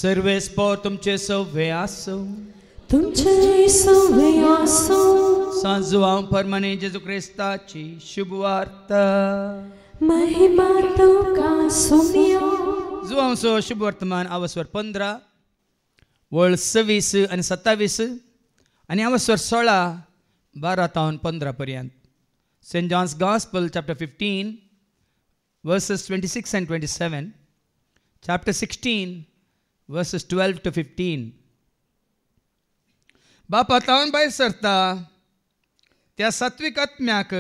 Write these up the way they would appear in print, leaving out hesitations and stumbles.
सर्वेस्पर तुमचे सव्वे आसो, तुमचे सव्वे आसो. सांजो हांव परमाने जेजू क्रिस्ताची शुभवार्ता. महिमा तुका सुमियो. जुवांचो शुभ वर्तमान आवस्वर 15 वळ 26 आणि 27 आणि आवस्वर 16 12 तावन 15 पर्यंत. St. John's Gospel chapter 15 verses 26 and 27, chapter 16 verses 12 to 15. बापा तावन भायर सरता त्या सात्विक आत्म्याक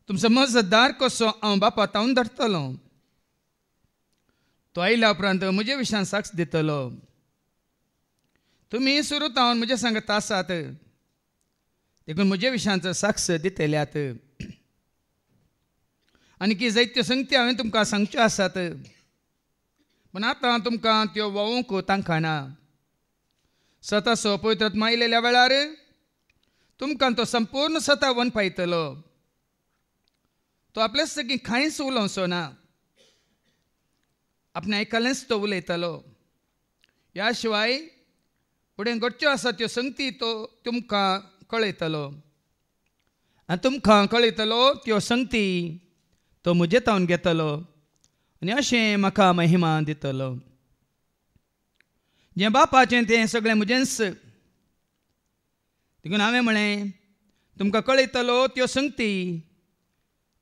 तुमचो मजतदार कसो हांव बापा तावन धरतलो. तो आयल्या उपरांत म्हजे विशयान साक्ष दितलो. तुमी सुरू तावन म्हजे सांगत आसात देखून म्हजे विशयांचो साक्ष दितल्यात. आनी की जायत्यो संगती हांवें तुमकां सांगच्यो आसात, पूण आतां तुमकां त्यो वोवूंक तांकां. स्वताचो पवित्र आत्मा आयलेल्या वेळार तुमकां तो संपूर्ण स्वता वन पायतलो. तो आपल्या सगळीं कांयच उलोवचो ना, आपणें आयकलेंच तो उलयतलो. ह्या शिवाय फुडें घडच्यो आसा त्यो संगती तो तुमकां कळयतलो. आनी तुमकां कळयतलो त्यो संगती तो म्हजे तावन घेतलो आनी अशें म्हाका महिमा दितलो. जें बापाचें तें सगळें म्हजेंच, देखून हांवें म्हळें तुमकां कळयतलो त्यो संगती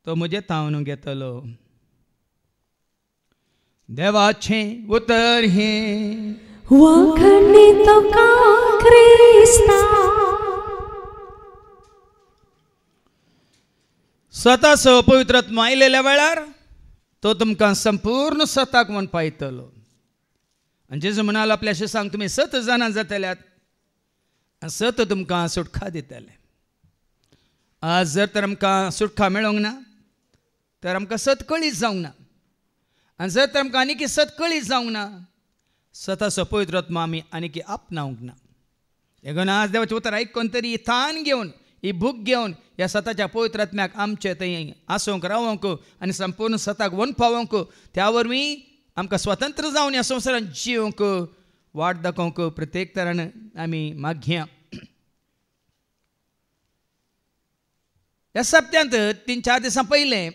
तो म्हजे तावन घेतलो. देवाचें उतर हें वखणी तुका क्रिस्ता. स्वताचो पवित्र आत्मा आयलेल्या वेळार तो तुमकां संपूर्ण स्वताक म्हूण पायतलो. आनी जेजू म्हणालो आपल्या शिसांक तुमी 7 जाणां जातल्यात आनी 7 तुमकां सुटका दितले. आज जर तर आमकां सुटका मेळोंक ना तर आमकां 7 कळीत जावंक ना. आनी जर तर आमकां आनीक 7 कळीत जावंक ना, स्वताचो पवित्र आत्मा आमी आनीक आपणावंक ना. देखून आज देवाचें उतर आयकून तरी ही थान घेवन, ही भूक घेवन ह्या स्वताच्या पवित्र आत्म्याक आमचे थंय आसूंक रावोंक आनी संपूर्ण स्वताक वन पावोंक, त्या वरवीं आमकां स्वतंत्र जावन ह्या संवसारांत जिवंक वाट दाखोवंक प्रत्येक तरान आमी मागया. ह्या सप्त्यांत 3-4 दिसां पयलें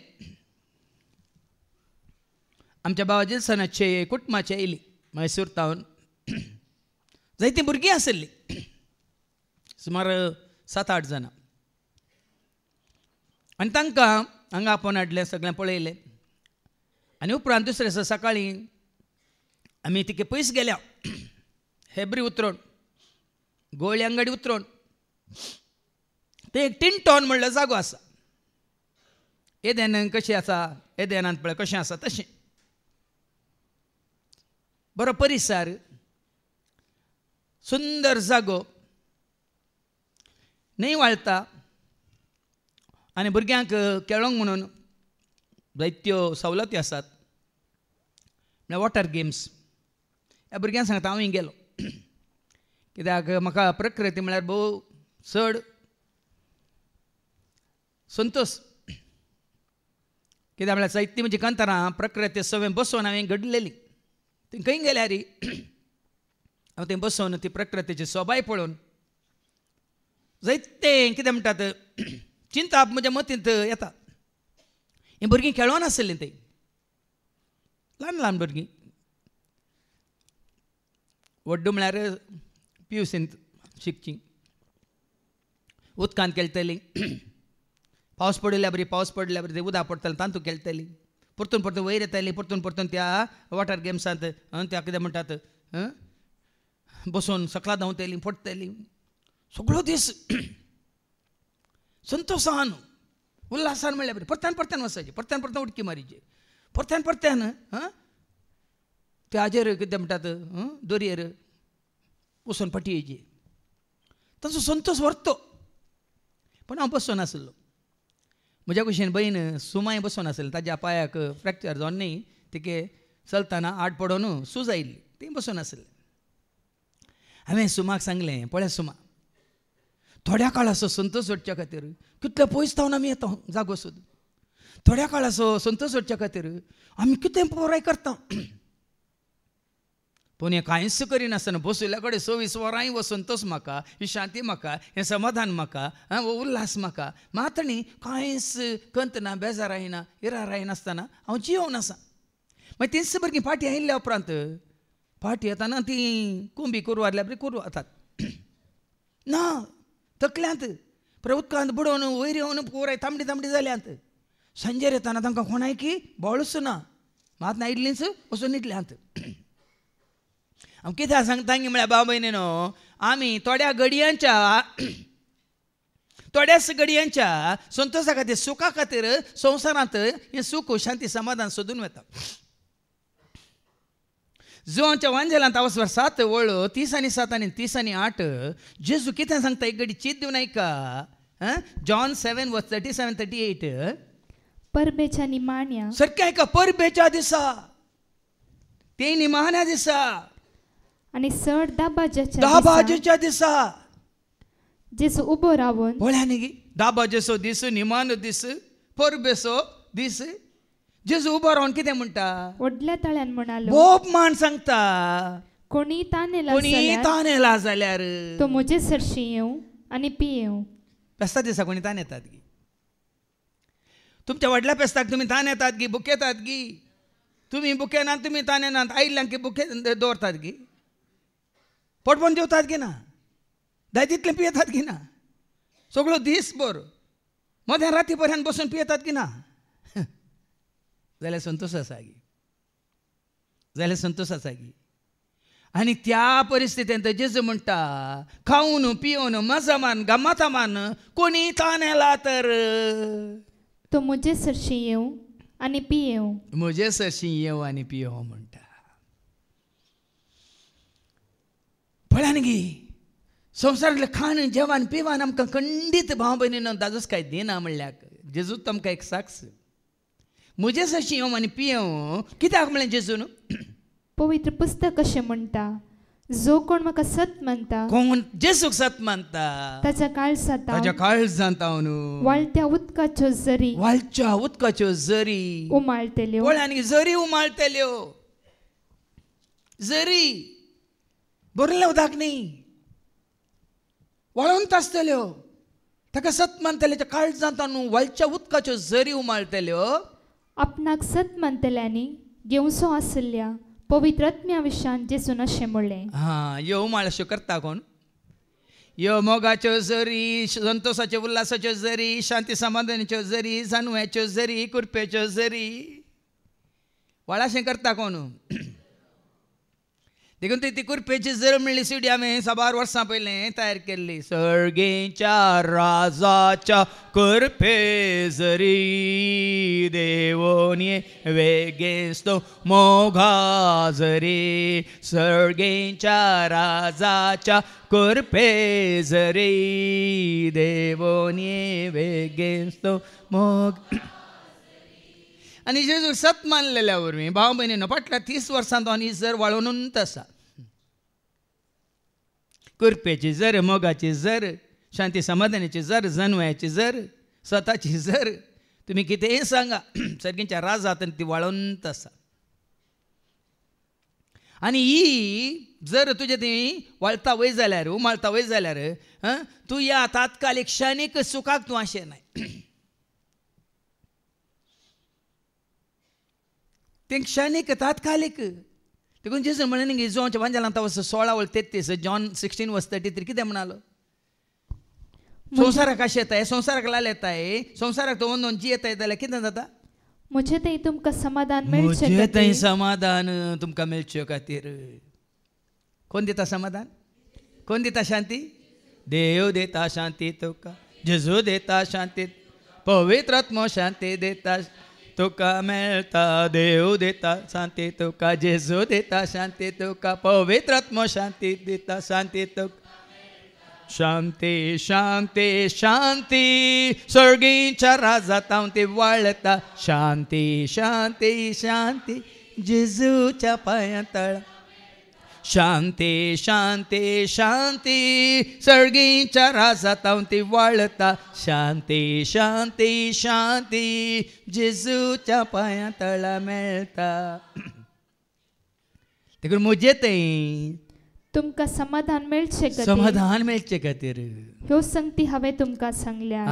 आमच्या बाबा जिल्सनाचे कुटुंबाचे येयली मैसूर तावन. जायतीं भुरगीं आसलीं, सुमार 7-8 जाणां. आनी तांकां हांगा आपोवन हाडलें, सगळें पळयलें. आनी उपरांत दुसरे दिसा सकाळीं आमी तिके पयस गेल्या हेब्री उतरोवन, गोळी अंगडी उतरोवन. ते एक टिंटॉन म्हणल्यार जागो आसा. एदेन कशें आसा, एदेनांत पळय कशें आसा तशें. बरो परिसर, सुंदर जागो, न्हंय व्हाळटा आनी भुरग्यांक खेळोंक म्हणून जायत्यो सवलती आसात. म्हळ्यार वॉटर गेम्स. ह्या भुरग्यांक सांगता हांव गेलो, कित्याक म्हाका प्रकृती म्हळ्यार भोव चड संतोश. कित्याक म्हळ्यार जायतीं म्हजी कांतारां प्रकृती सवय बसोवन हांवें घडलेलीं. थंय खंय गेल्यार हांव थंय बसोवन ती प्रकृतीची सोबाय पळोवन जायतें कितें म्हणटात चिंता म्हज्या मतींत येता. हीं भुरगीं खेळोन आसलीं थंय, ल्हान ल्हान भुरगीं. व्हड्डू म्हळ्यार PUCंत शिकचीं. उदकांत खेळटलीं. पावस पडिल्ल्या बरी, पावस पडल्या बरी उदक पडटलें तांतूं खेळटलीं. परतून परतून वयर येतालीं, परतून परतून त्या वॉटर गेम्सांत त्या कितें म्हणटात बसून सकला धांवतलीं, पडटलीं. सगळो दीस संतोशान उल्हासान म्हणल्यार बरी. परत्यान परत्यान वचपाचें, परत्यान परत्यान उडकी मारीची, परत्यान परत्यान त्या हाजेर कितें म्हणटात दोरयेर वचून पटयेची. ताचो संतोश व्हरतो. पूण हांव बसून आसलो. म्हज्या कुशीन बहीण सुमाय बसून आसली. ताज्या पांयाक फ्रॅक्चर जावन न्ही, तिके चलतना आड पडोन सूज आयिल्ली. ती बसून आसली. हांवें सुमाक सांगलें, पळय सुमा, थोड्या काळाचो संतोश सोडच्या खातीर कितले पयस थावन आमी येता जागो सोद. थोड्या काळाचो संतोश सोडच्या खातीर आमी कितें पुराय करता. पूण हें कांयच करिनासतना बसयल्या कडेन 26 वरांय वो संतोश म्हाका, ही शांती म्हाका, हें समाधान म्हाका, वो उल्हास म्हाका, मात न्ही कांयच कंत ना, बेजार आयना, इरार आयनासतना हांव जियोवन आसा. मागीर तीच सारकी फाटी आयिल्ल्या उपरांत फाटी येताना ती कुंभी कुरवारल्या बरी कुरवां जातात ना तकल्यांत उदकांत बुडोवन वयर येवन पुराय तांबडी तांबडी जाल्यांत. सांजेर येताना तांकां कोणाय की बोळूच ना, मात आयिल्लींच वचून न्हिदल्यांत. हांव कित्याक सांगता म्हळ्यार भाव भयणीनो, आमी थोड्याच घडयांच्या संतोशा खातीर, सुखा खातीर संवसारांत हें सूख शांती समाधान सोदून वता. जोच्या वांजेलांत आवसवर 7 वळो 30 आनी 7 आनी 30 आनी 8 जेजू कितें सांगता एक घडी चीत दिवन आयका. जॉन 7:37-38 परबेच्या निमाण्या सारकें आयका. परबेच्या दिसा, ते निमाण्या दिसा आणि चड दाबाजेच्या दिसा जेजू उबो रावन पळया न्ही, दाबाजेचो दीस, निमान दीस, परबेचो दीस, जेजू उबो रावन कितें म्हणटा, व्हडल्या तळ्यान म्हणालो, बोब मान सांगता, कोणी तानेला जाल्यार तो म्हजे सरशी येवं आनी पियेवं. पेस्ता दिसा कोणी तान येतात गी, तुमच्या व्हडल्या पेस्ताक तुमी तान येतात गी, बुकेतात गी. तुमी बुकेनात, तुमी तान येनात, आयिल्ल्यांक की बुके दवरतात गी, पटपण जेवतात की ना, जाय तितलें पियेतात की ना, सगळो दीस भर मध्या राती पर्यंत बसून पियेतात की ना, जाल्यार संतोश आसा गी, जाल्यार संतोश आसा गी. आनी त्या परिस्थितींत जेजू म्हणटा, खावन पिवन मजा मान गमाता मान कोणी तान येला तर तो म्हजे सरशी येवं आनी पियेवं. म्हजे सरशी येवं आनी पियेवं म्हणटा. पळयान गी, संवसारांतलें खाण जेवण पिवान आमकां खंडीत भाव भयणीनो दादूस कांय दिना म्हणल्यार जेजू आमकां एक साक्ष. म्हजे सरशी येवं आनी पियेवं कित्याक म्हळें जेजून. पवित्र पुस्तक अशें म्हणटा, जो कोण म्हाका सत मानता, कोण जेजूक सत मानता, ताच्या काळजांत न्हू वाळत्या उदकाच्यो झरी उमाळटल्यो. पळयान झरी उमाळटल्यो, झरी भरलें उदक न्ही, वळोंत आसतल्यो. ताका सत मानतल्याच्या काळजांत न्हू वाळच्या उदकाच्यो झरी उमाळटल्यो. आपणाक सत मानतल्यांनी घेवचो आसल्या पवित्र आत्म्या विशयान जेजून अशें म्हणलें. यो उमाळश्यो करता कोण, यो मोगाच्यो झरी, संतोशाच्यो उल्हासाच्यो झरी, शांती समाधानाच्यो झरी, जानव्याच्यो झरी, कुरपेच्यो झरी व्हळाशें करता कोण. देखून ती कुरपेची झर म्हणली सुडी आमी 6 वर्सां पयलें तयार केल्ली. सर्गेच्या राजाच्या कुरपे झरी देवोन वेगेस्तो मोगा झरी. सर्गेच्या राजाच्या कुरपे झरी देवोन वेगेस्तो मोग. आनी जेजू सत मानलेल्या वरवीं भाव भयणीनो फाटल्या 30 वर्सांत ही झर वाळूनच आसा. कुरपेची झर, मोगाची झर, शांती समाधानाची झर, जानव्याची झर, स्वताची झर, तुमी कितेंय सांगा, सर्गेच्या राजांत ती वाळूनच आसा. आनी ही जर तुजे ती वळता वय जाल्यार, उमाळता वय जाल्यार तूं ह्या तात्कालीक क्षणीक सुखाक तूं आशेनाय. ते क्षणीक तात्कालीक. देखून जेजू म्हणलें न्ही, जोच्या वांजेलांत 16:33 जॉन 16:33 कितें म्हणालो, संवसाराक आशे येताय, संवसाराक लाल येताय, संवसाराक तो वंदोन जी येताय जाल्यार कितें जाता, म्हजे थंय तुमकां समाधान म्हजे थंय समाधान तुमकां मेळचे खातीर. कोण दिता समाधान, कोण दिता शांती, देव दिता शांती तुका, जेजू दिता शांती, पवित्र आत्मो शांती दिता तुका मेळटा. देव दिता शांती तुका, जेजू दिता शांती तुका, पवित्र आत्मो शांती दिता शांती तुका. शांती शांती शांती सर्गीच्या राजांत हांव ती वाळटा. शांती शांती शांती जेजूच्या पांयां तळा. शांती शांती शांती सर्गीच्या राजांत हांव ती वाळटा. शांती शांती शांती जेजूच्या पांयां तळा मेळटा. देखून म्हजे थंय तुमकां समाधान मेळचे खातीर समाधान मेळचे खातीर ह्यो संगती हांवें तुमकां सांगल्या.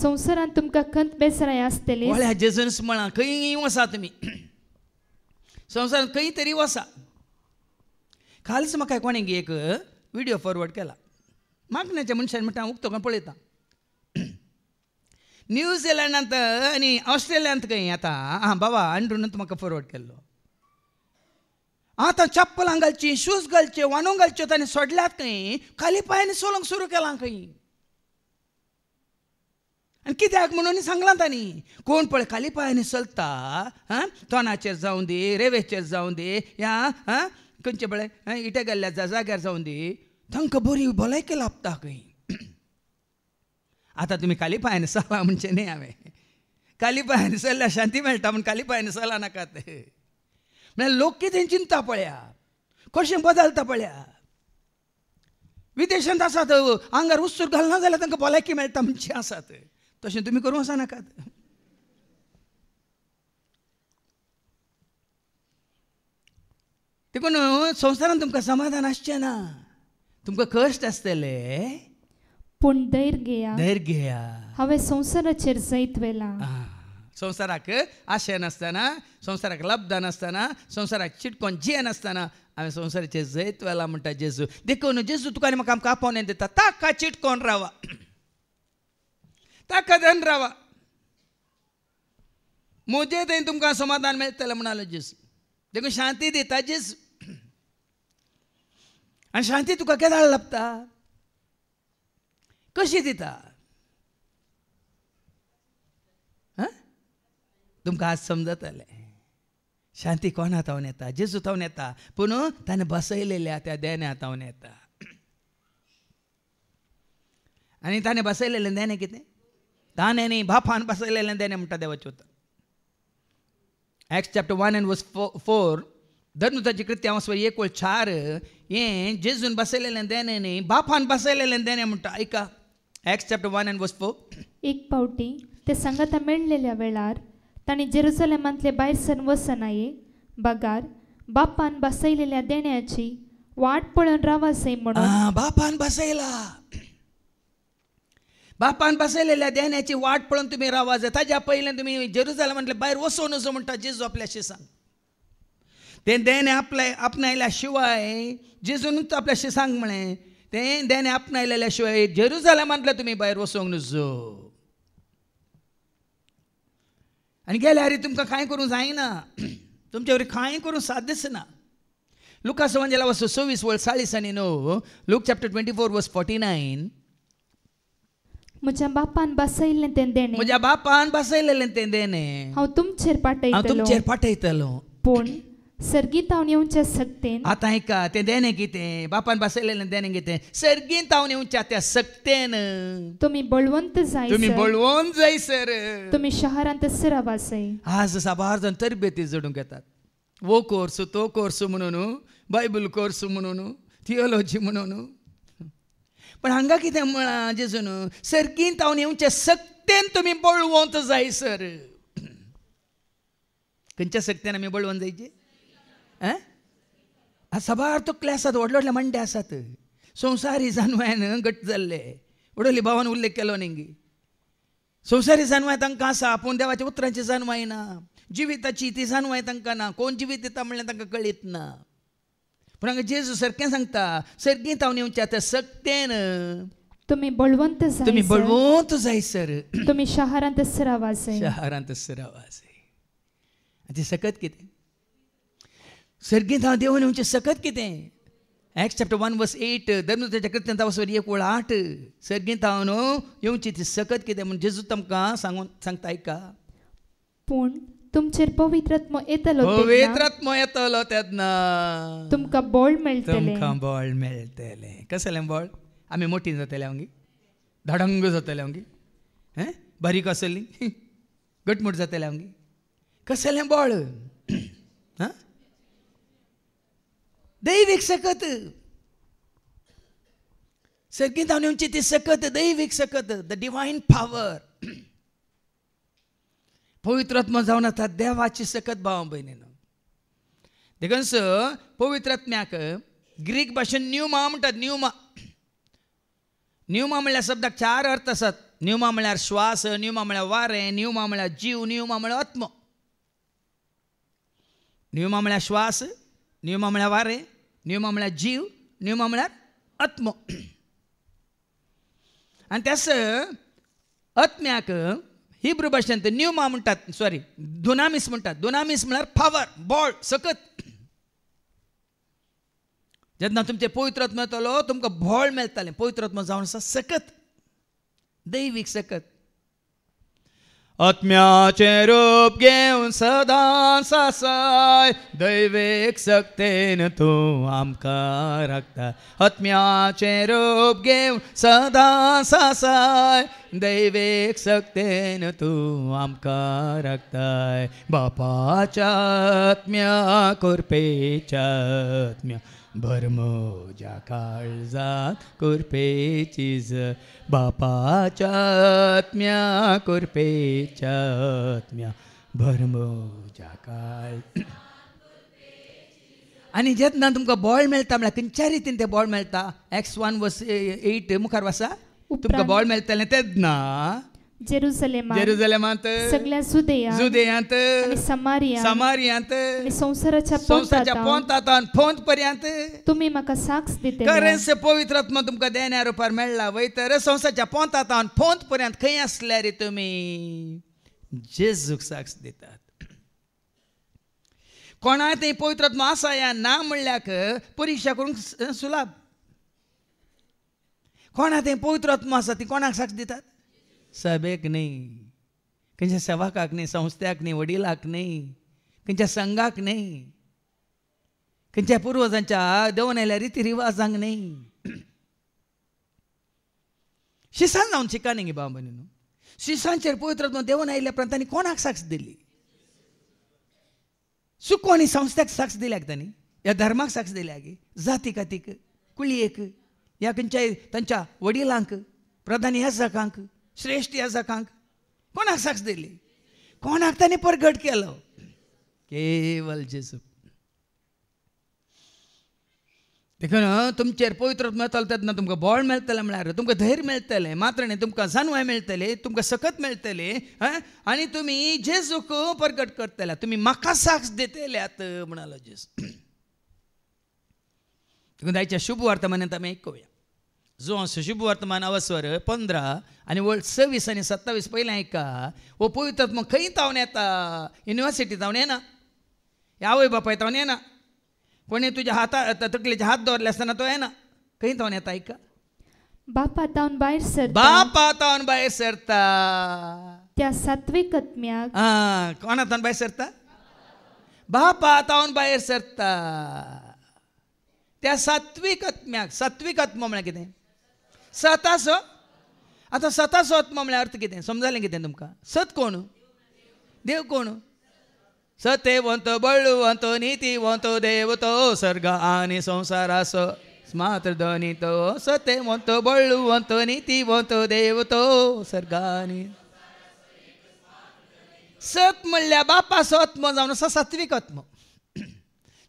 संवसारांत तुमकां खंत बेसराय आसतली. व्हडल्या जेजून म्हणा खंय वसा तुमी, संवसारांत खंय तरी वसा. कालच म्हाका कोणें एक व्हिडिओ फॉरवर्ड केला. मागण्याच्या मनशान म्हणटा हांव उक्तो पळयता. न्यूझीलंडांत आनी ऑस्ट्रेलियांत खंय आतां बाबा अंड्रून म्हाका फॉरवर्ड केल्लो. आतां चप्पलां घालची, शूज घालचे, वानो घालच्यो ताणें सोडल्यात खंय, खाली पांयांनी चलोवंक सुरू केलां खंय. आनी कित्याक म्हणून सांगलां तांणी, कोण पळय खाली पांयांनी चलता तोंडाचेर जावं दी, रेवेचेर जावं दी, या खंयचे पळय इटे गेल्ल्या जाग्यार जावं दी, तांकां बरी भलायकी लाभता खंय. आतां तुमी खाली पांयांनी चला म्हणचे न्ही हांवें. खाली पांयांनी चल्ल्यार शांती मेळटा म्हूण खाली पांयांनी चला नाकात. म्हळ्यार लोक कितें चिंतता पळया, कशें बदलता पळया. विदेशांत आसात आंगार उस्तूर घालना जाल्यार तांकां भलायकी मेळटा म्हणचे आसात. तशें तुमी करूं वचनाकात. देखून संवसारांत तुमकां समाधान आसचें ना, तुमकां कश्ट आसतले. पूण धैर्य घेया, धैर्य घेया. हांवें संवसाराचेर जैत वेला. संवसाराक आशय नासतना, संवसाराक लब्ध नासतना, संवसाराक चिटकोन जिये नासतना हांवें संवसाराचेर जैत वेला म्हणटा जेजू. देखून जेजू तुका आनी म्हाका आमकां आपोवणें दिता, ताका चिटकोन रावा, ताका धन रावा, म्हजे थंय तुमकां समाधान मेळटलें म्हणालो जेजू. देखून शांती दिता जेजू. आनी शांती तुका केदाळ लाभता, कशी दिता तुमकां आज समजतलें. शांती कोण हातावन येता? जेजू थावन येता, पूण ताणें बसयलेल्या त्या देणे हातावन येता. आनी ताणें बसयलेलें देणे कितें? ताणें न्ही, बापान बसयलेलें देणे म्हणटा देवाचें उतर. Acts chapter 1 and verse 4, धर्मदूताची कृत्यां 1:4 हें जेजून बसयलेलें देणे न्ही, बापान बसयलेलें देणे म्हणटा. ऐका, Acts chapter 1 and verse 4. एक पावटी ते सांगाता मेळलेल्या वेळार तांणी जेरुसलेमांतले भायर सर वचनाये बगार बापान बसयलेल्या देण्याची वाट पळोवन रावा सै म्हणून. बापान बसयला, बापान बसयलेल्या देण्याची वाट पळोवन तुमी रावा जाय. ताज्या पयलें तुमी जेरुसलेमांतले भायर वचूं नजो म्हणटा जेजू आपल्याशी सांग. तें देणे आपणायल्या शिवाय जेजूनच आपल्याशी सांग म्हळें. तें देणे आपणायलेल्या शिवाय जेरुसलेमांतले तुमी भायर वचोंक नजो. आनी गेल्यार तुमकां कांय करूंक जायना, तुमचे वरी कांय करूंक साध्यच ना. लुकास एवांजेला 26:40 लूक चॅप्टर 24:49. म्हज्या बापान बसयल्लें तें देणे, म्हज्या बापान बसयलेलें तें देणे हांव तुमचेर पाठयतलो. पूण सर्गीत हांव येवच्या सक्तेन. आतां ऐका, तें देणे कितें? बापान बसयलेलें देणे कितें? सर्गींत हांव येवच्या त्या सक्तेन तुमी बळवंत जाय, तुमी बळवून जाय सर. तुमी शहरांत रावा सै. आज साबार जाण तरबेती जोडूंक येतात. वो कोर्स तो कोर्स म्हणून, बायबल कोर्स म्हणून, थियोलॉजी म्हणून. पण हांगा कितें म्हणा जेजून? सर्गींत हांव येवच्या सक्तेन तुमी बळवंत जाय सर. खंयच्या सक्तेन आमी बळवंत जायचे? साबार तकले आसात, व्हडले व्हडले मंडे आसात. संवसारी जानवान घट्ट जाल्ले, वडोली भावान उल्लेख केलो न्ही. संवसारी जानवाय तांकां आसा, पूण देवाच्या उतरांची जानवाय ना. जिविताची ती जानवाय तांकां ना. कोण जिवीत दिता म्हणल्यार तांकां कळीत ना. पूण हांगा जेजू सारकें सांगता, सर्गींत हांव येवच्या त्या सक्तेन तुमी बळवंत जाय, तुमी बळवंत जाय सर. तुमी शहरांत रावा सै. शहरांत रावा सै. ती सकत कितें? सर्गींत हांव देवून येवचें सकत कितें? Acts chapter 1:8 धर्मदूताच्या कृत्यांत 1:8 सर्गींत हांव न्हू येवची ती सकत कितें म्हूण जेजू तांकां सांगता. ऐका, पूण तुमचेर पवित्र आत्मो येतलो, पवित्र आत्मो येतलो तेन्ना तुमकां बळ मेळटलें. तुमकां बळ मेळटलें. कसलें बळ? आमी मोठी जातले हांगी, धडंग जातले हांगी, बारीक आसली घटमूट जातले हांगी. कसलें बळ? दैवीक सकत. सर्गींत हांव येवची ती सकत, दैवीक सकत, द डिवायन पॉवर. पवित्र आत्मा जावन येता देवाची सकत भाव भयणीनो. देखून पवित्र आत्म्याक ग्रीक भाशेन न्यूमा म्हणटात. न्यूमा न्यूमा म्हळ्यार शब्दाक 4 अर्थ आसात. न्यूमा म्हळ्यार श्वास, न्यूमा म्हळ्यार वारें, न्यूमा म्हळ्यार जीव, न्यूमा म्हळ्यार आत्म. न्यूमा म्हळ्यार श्वास, न्यूमा म्हळ्यार वारें, न्यूमा म्हळ्यार जीव, न्यूमा म्हळ्यार आत्म. आनी त्यास आत्म्याक हिब्रू भाशेंत न्यूमा म्हणटात, सॉरी दुनामीस म्हणटात. दुनामीस म्हळ्यार पावर, बळ, सकत. जेन्ना तुमचे पवित्र आत्मा येतलो तुमकां बळ मेळटलें. पवित्र आत्मा जावन आसा सकत, दैवीक सकत. आत्म्याचे रूप घेवन सदां सासाय, दैवीक सक्तेन तूं आमकां राखता. आत्म्याचे रूप घेवन सदां सासाय, दैवीक सक्तेन तूं आमकां राखताय. बापाच्या आत्म्या कुरपेच्या आत्म्या भर म्हज्या काळजांत कुरपेचीच. बापाच्या आत्म्या कुरपेच्या आत्म्या भर म्हज्या काळ. आनी जेन्ना तुमकां बळ मेळटा म्हळ्यार खंयच्या रितीन तें बळ मेळटा. Acts 1:8 मुखार वाचा. तुमकां बळ मेळटलें तेन्ना जेरुसलेमांत, सगळ्या जुदेयांत, समारियांत, संवसाराच्या पोंतांत फोंत पर्यंत तुम्ही म्हाका साक्ष दिते. खरेंच पवित्र आत्मा तुमकां देण्या रुपार मेळ्ळा. वयतर संवसाराच्या पोंतांत फोंत पर्यंत खंय आसल्यार तुमी जेजूक साक्ष दितात. कोणा थंय पवित्र आत्मा आसा या ना म्हणल्याक परीक्षा करूंक सुलभ. कोणा थंय पवित्र आत्मा आसा ती कोणाक साक्ष दितात? सभेक न्ही, खंयच्या सेवकाक न्ही, संस्थ्याक न्ही, वडिलाक न्ही, खंयच्या संघाक न्ही, खंयच्या पुर्वजांच्या देंवन आयल्या रिती रिवाजांक न्ही. शिसान जावन शिका न्ही बाबा न्हू. शिसांचेर पवित्र आत्मा देंवन आयिल्ल्या उपरांत तांणी कोणाक साक्ष दिली? सुको आनी संस्थ्याक साक्ष दिल्याक तांणी, ह्या धर्माक साक्ष दिल्याक, जाती कातीक, कुळयेक, ह्या खंयच्याय तांच्या वडिलांक, प्रधान याजकांक, श्रेष्ठ याजकांक कोणाक साक्ष दिली? कोणाक तांणी प्रगट केलो? केवळ जेजू. देखून तुमचेर पवित्र आत्मा येतलो तेन्ना तुमकां बळ मेळटलें म्हळ्यार तुमकां धैर्य मेळटलें. मात्र न्ही, तुमकां जाणवाय मेळटली, तुमकां सकत मेळटली. आनी तुमी जेजूक प्रगट करतले. तुमी म्हाका साक्ष दितल्यात म्हणालो जेजू. देखून आयच्या शुभ वर्तमानांत आमी आयकुया. जो शुभ वर्तमान अवस्वर 15 आनी 26 आनी 27 पयलें आयका. हो पवित्र आत्मा खंय तावन येता? युनिवर्सिटी तावन येना, आवय बापाय तावन येना, कोणी तुज्या हाता तकलेचे हात दवरले आसतना तो येना. खंय तावन येता? आयका. बापा तावन भायर सरता. बापा तावन भायर सरता. त्या सात्विक आत्म्याक. कोणा तावन भायर सरता? बापा तावन भायर सरता. त्या सात्विक आत्म्याक. सात्विक आत्मा म्हळ्यार कितें? सतासो. आतां सतासो आत्मा म्हळ्यार अर्थ कितें? समजलें कितें तुमकां? सत कोण? देव कोण? सत्यवंत, बळवंत, नीतिवंत देव तो सर्ग आनी संसारासो मात्र धनी तो. सत्यवंत, बळवंत, नीतिवंत देव तो सर्ग आनी. सत म्हणल्यार बापाचो आत्मा जावन आसा सात्विक आत्मा.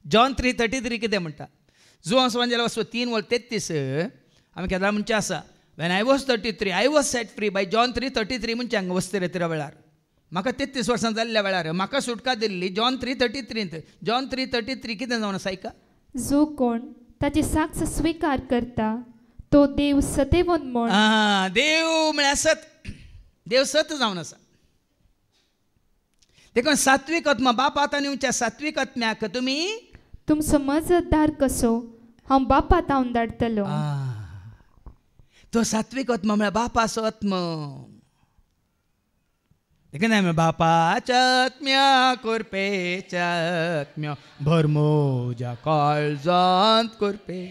जॉन 3:33 कितें म्हणटा? जुआंस वांजेला वचो 3:33 आमी केदार म्हणचे आसा. When I was 33 I was set free bye John 3:33 म्हणचे हांगा वस्ते रेत्रा वेळार. म्हाका 33 वर्सां जाल्ल्या वेळार म्हाका सुटका दिल्ली जॉन 3:33. जॉन 3:33 कितें जावन आसा? आयका. जो कोण ताची साक्ष स्वीकार करता तो देव सत्यवंत म्हूण. देव म्हळ्यार सत. देव सत जावन आसा. देखून सात्विक आत्मा बाप आतां न्हूच्या सात्विक आत्म्याक तुमी तुमचो मजतदार कसो हांव बापा तावन धाडटलो. तो सात्विक आत्मा म्हळ्यार बापाचो आत्मा. देखून आमी बापाच्या आत्म्या कुरपेच्या आत्म्या भर म्हज्या काळजांत कुरपे.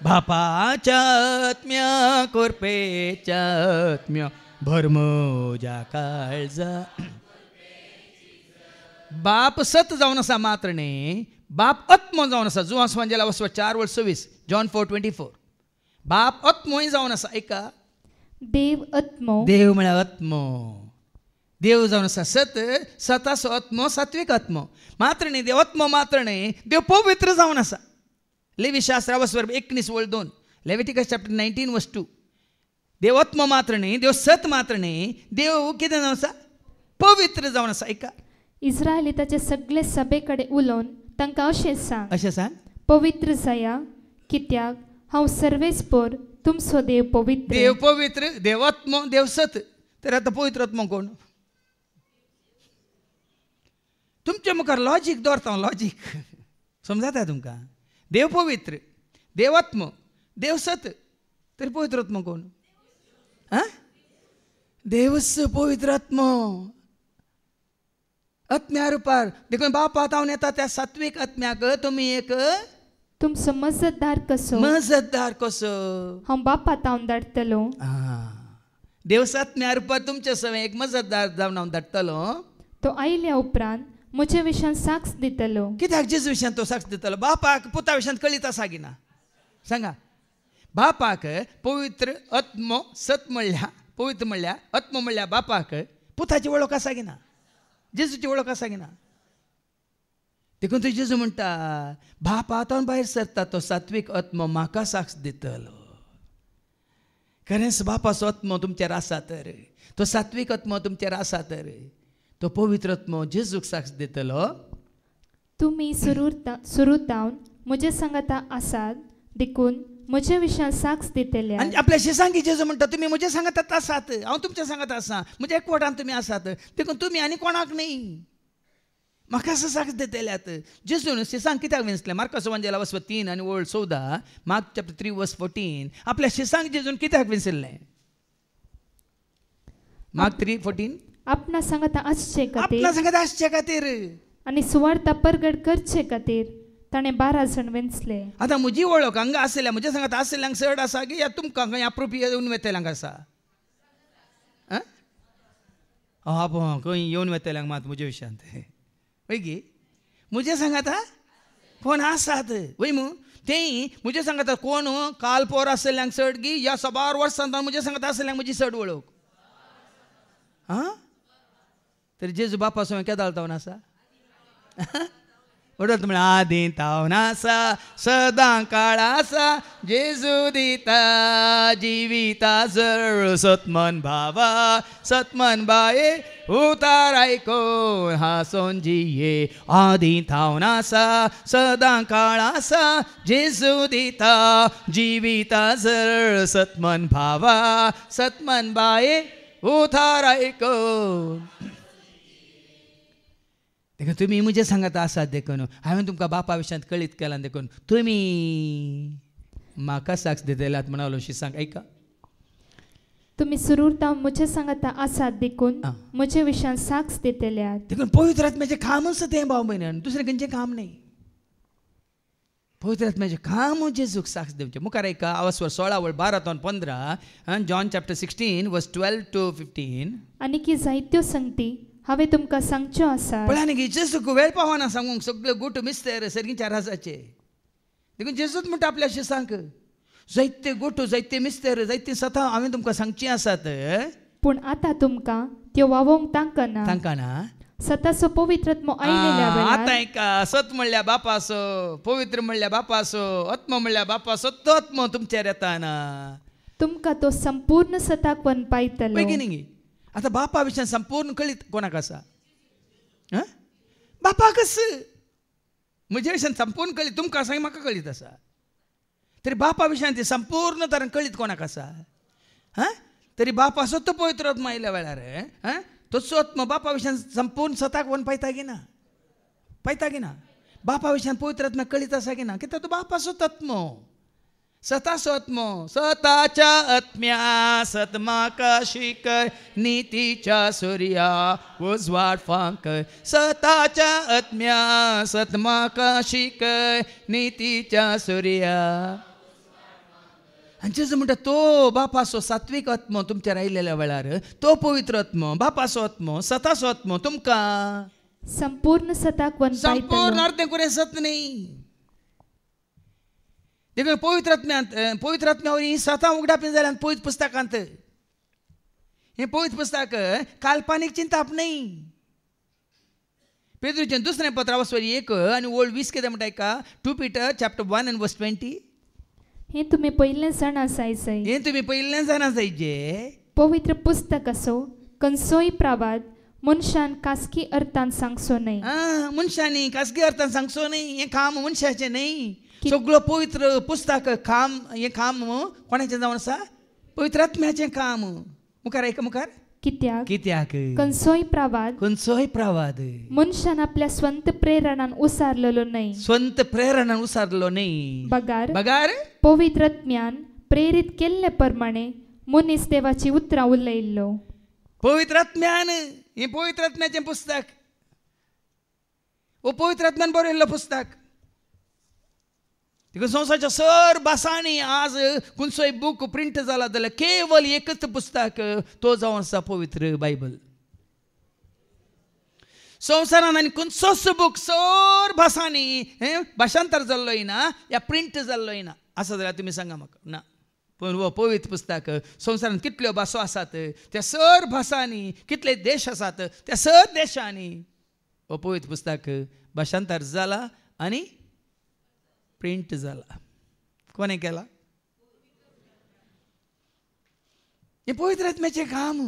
बापाच्या आत्म्या कुरपेच्या आत्म्या भर म्हज्या काळजांत. बाप सत जावन आसा मात्र न्ही, बाप आत्मा जावन आसा. जुआंस वांजेला वचो 4:26 जॉन 4:24. बाप आत्मोय जावन आसा. ऐका. देव आत्मो. देव म्हळ्यार आत्मो. देव जावन आसा सत, सताचो आत्मो सात्वीक आत्मो. मात्र न्ही देव आत्मो मात्र न्ही, देव पवित्र जावन आसा. लेवी शास्त्र 19:2 लेविटिकस चॅप्टर 19:2. देव आत्मो मात्र न्ही, देव सत मात्र न्ही, देव कितें जावन आसा? पवित्र जावन आसा. ऐका, इस्रायलिताचे सगळे सभे कडेन उलोवन तांकां अशें सांग, अशें सांग, पवित्र जाया, कित्याक हांव सर्वेस्पर तुमचो देव पवित्र. देव पवित्र, देव आत्मो, देव सत. तर आतां पवित्र आत्मो कोण? तुमच्या मुखार लॉजीक दवरता, लॉजीक समजाता तुमकां? देव पवित्र, देव आत्मो, देव सत. तर पवित्र आत्मो कोण? देवच पवित्र आत्मो. आत्म्या रुपार देखून बापा तावन येता त्या सात्वीक आत्म्याक तुमी एक तुमचो मजतदार कसो, मजतदार कसो हांव बापा तावन धाडटलो. देव सात्म्या रुपार तुमच्या सवय एक मजतदार जावन हांव धाडटलो. तो आयल्या उपरांत म्हज्या विशयान साक्ष दितलो. कित्याक जेजू विशयान तो साक्ष दितलो? बापाक पुता विशयान कळीत आसा की ना? सांगा. बापाक पवित्र आत्मो सत म्हणल्या, पवित्र म्हणल्या, आत्मो म्हणल्या बापाक पुताची वळख आसा की ना? जेजूची वळख आसा की ना? देखून तो जेजू म्हणटा बापातावन भायर सरता तो सात्वीक आत्मो म्हाका साक्ष दितलो. खरेंच बापाचो आत्मो तुमचेर आसा तर, तो सात्वीक आत्मो तुमचेर आसा तर, तो पवित्र आत्मो जेजूक साक्ष दितलो. तुमी सुरूतावन म्हजे सांगाता आसात, देखून म्हज्या विशयान साक्ष दितल्या. आनी आपल्याशी सांगी जेजू म्हणटा तुमी म्हज्या सांगातात आसात, हांव तुमच्या सांगात आसा, म्हज्या एकवटान तुमी आसात, देखून तुमी आनी कोणाक न्ही, म्हाका साक्ष दितल्यात. जेजून शिसांग कित्याक विंचलें? मार्कस एवांजेल 3 आनी 14, मार्क चॅप्टर 3:14. आपल्या शिसांग जेजून कित्याक विंचलें? मार्क 3:14. आपणा सांगाता आसचे खातीर, आपणा सांगात आसचे खातीर आनी सुवार्ता परगट करचे खातीर ताणें 12 जाण वेंचले. आतां म्हजी वळख हांगा आसल्या, म्हज्या सांगात आसल्यांक चड आसा की या तुमकां खंय अप्रुपी येवन वेतल्यांक आसा? खंय येवन वेतल्यांक मात म्हज्या विशयांत वय गी म्हज्या सांगाता कोण आसात वय मू तें म्हज्या सांगाता कोण काल पोर आसल्यांक चड गी या 12 वर्सांत म्हज्या सांगाता आसल्यांक म्हजी चड वळख. तर जेजू बापा सो केदाळ तावन आसा ओडत म्हळ्यार आदी तावन आसा सदां काळ आसा जेजू दिता जिविता जर सतमन भावा सतमन बाये उतार आयकोन हांसोन जिये आदी थावन आसा सदां काळ आसा जेजू दिता जिविता जर सतमन भावा सतमन बाये उतार आयकोन. देखून तुमी म्हजे सांगात आसात देखून हांवें तुमकां बापा विशयांत कळीत केलां देखून तुमी म्हाका साक्ष दितल्यात म्हणालो शिसांक. ऐका तुमी सुरूरता म्हजे सांगाता आसात देखून म्हजे विशयांत साक्ष दितल्यात. देखून पवित्र आत्म्याचें कामच तें भाव भयणान दुसरें खंयचें काम न्ही. पवित्र आत्म्याचें काम जेजूक साक्ष दिवचें. मुखार ऐका अवस्वर 16:12-15 जॉन चॅप्टर 16:12-15. आनी की जायत्यो संगती हांवें तुमकां सांगच्यो आसा. पण आनी जेजूक वेळ पावना सांगूंक सगळे गोठ मिस्तेर सर्गीच्या राजाचे. देखून जेजूच म्हणटा आपल्या शिसांक जायते गोठो जायते मिस्तेर जायते सतां हांवें तुमकां सांगची आसात पूण आतां तुमकां त्यो वावोवंक तांकां ना. सताचो पवित्र आत्मो आयलेल्या वेळार आतां ऐका सत म्हणल्या बापासो पवित्र म्हणल्या बापासो आत्मो म्हणल्या बापासो तो आत्मो तुमचेर येताना तुमकां तो संपूर्ण सताक वन पायतलो. बेगिनींग आतां बापा विशयान संपूर्ण कळीत कोणाक आसा? बापाकच. म्हज्या विशयान संपूर्ण कळीत तुमकां आसा म्हाका कळीत आसा. तरी बापा विशयान ती संपूर्ण तरेन कळीत कोणाक आसा? तरी बापाचो तो पवित्र आत्मो आयल्या वेळार तोच आत्मो बापा विशयान संपूर्ण सताक वन पायता की ना? पायता की ना? बापा विशयान पवित्र आत्म्याक कळीत आसा की ना? कित्याक तो बापाचोच आत्मो सताचो आत्मो. सताच्या आत्म्या सतमाका शिकय नितीच्या सूर्या उजवाड फांकय. सताच्या आत्म्या सतमाका शिकय नितीच्या सूर्या. आनी जेजू म्हणटा तो बापाचो सात्वीक आत्मो तुमचेर आयलेल्या वेळार तो पवित्र आत्मो बापाचो आत्मो सताचो आत्मो तुमकां संपूर्ण सताक वन पायतलो. संपूर्ण अर्धे कुरें सत न्ही. देखून पवित्र आत्म्या वरी सतां उगडापी जाल्यार पवित्र पुस्तकांत हे पवित्र पुस्तक काल्पनिक चिंताप नाही. पेद्रूचे दुसरें पत्र आवस्वरी 1 आणि ओल्ड 20 कितें म्हणटा का 2 Peter chapter 1 and verse 20. हे तुम्ही पहिले जाणा जायचंय. हे तुम्ही पयलीं जाणा जायचे. पवित्र पुस्तक असो खंयचोय प्रवाद मनशान खासगी अर्थान सांगचो न्हय. मनशांनी खासगी अर्थान सांगचो न्हय. हें काम मनशाचें न्हय. सगळो पवित्र पुस्तक काम हें काम कोणाचें जावन आसा? पवित्र आत्म्याचें काम. मुखार ऐका मुखार. कित्याक खंयचोय प्रवाद मनशान आपल्या स्वंत प्रेरणान उसारलेलो न्हय. स्वंत प्रेरणान उसारलो न्हय. बगार पवित्र आत्म्यान प्रेरित केल्ले प्रमाणे मनीस देवाची उतरां उलयल्लो. पवित्र आत्म्यान हें पवित्र आत्म्याचें पुस्तक. वो पवित्र आत्म्यान बरयल्लो पुस्तक. तिका संवसाराच्या सर भासांनी आज खंयचोय बूक प्रिंट जाला जाल्यार केवळ एकच पुस्तक तो जावन आसा पवित्र बायबल. संवसारान आनी खंयचोच बूक सर भासांनी भाशांतर जाल्लोय ना या प्रिंट जाल्लोय ना. आसा जाल्यार तुमी सांगा म्हाका. ना, पण हो पवित्र पुस्तक संवसारान कितल्यो भासो आसात त्या सर भासांनी, कितले देश आसात त्या सर देशांनी हो पवित्र पुस्तक भाशांतर जाला आनी प्रिंट जाला. कोणे केला? हे पवित्र आत्म्याचें काम.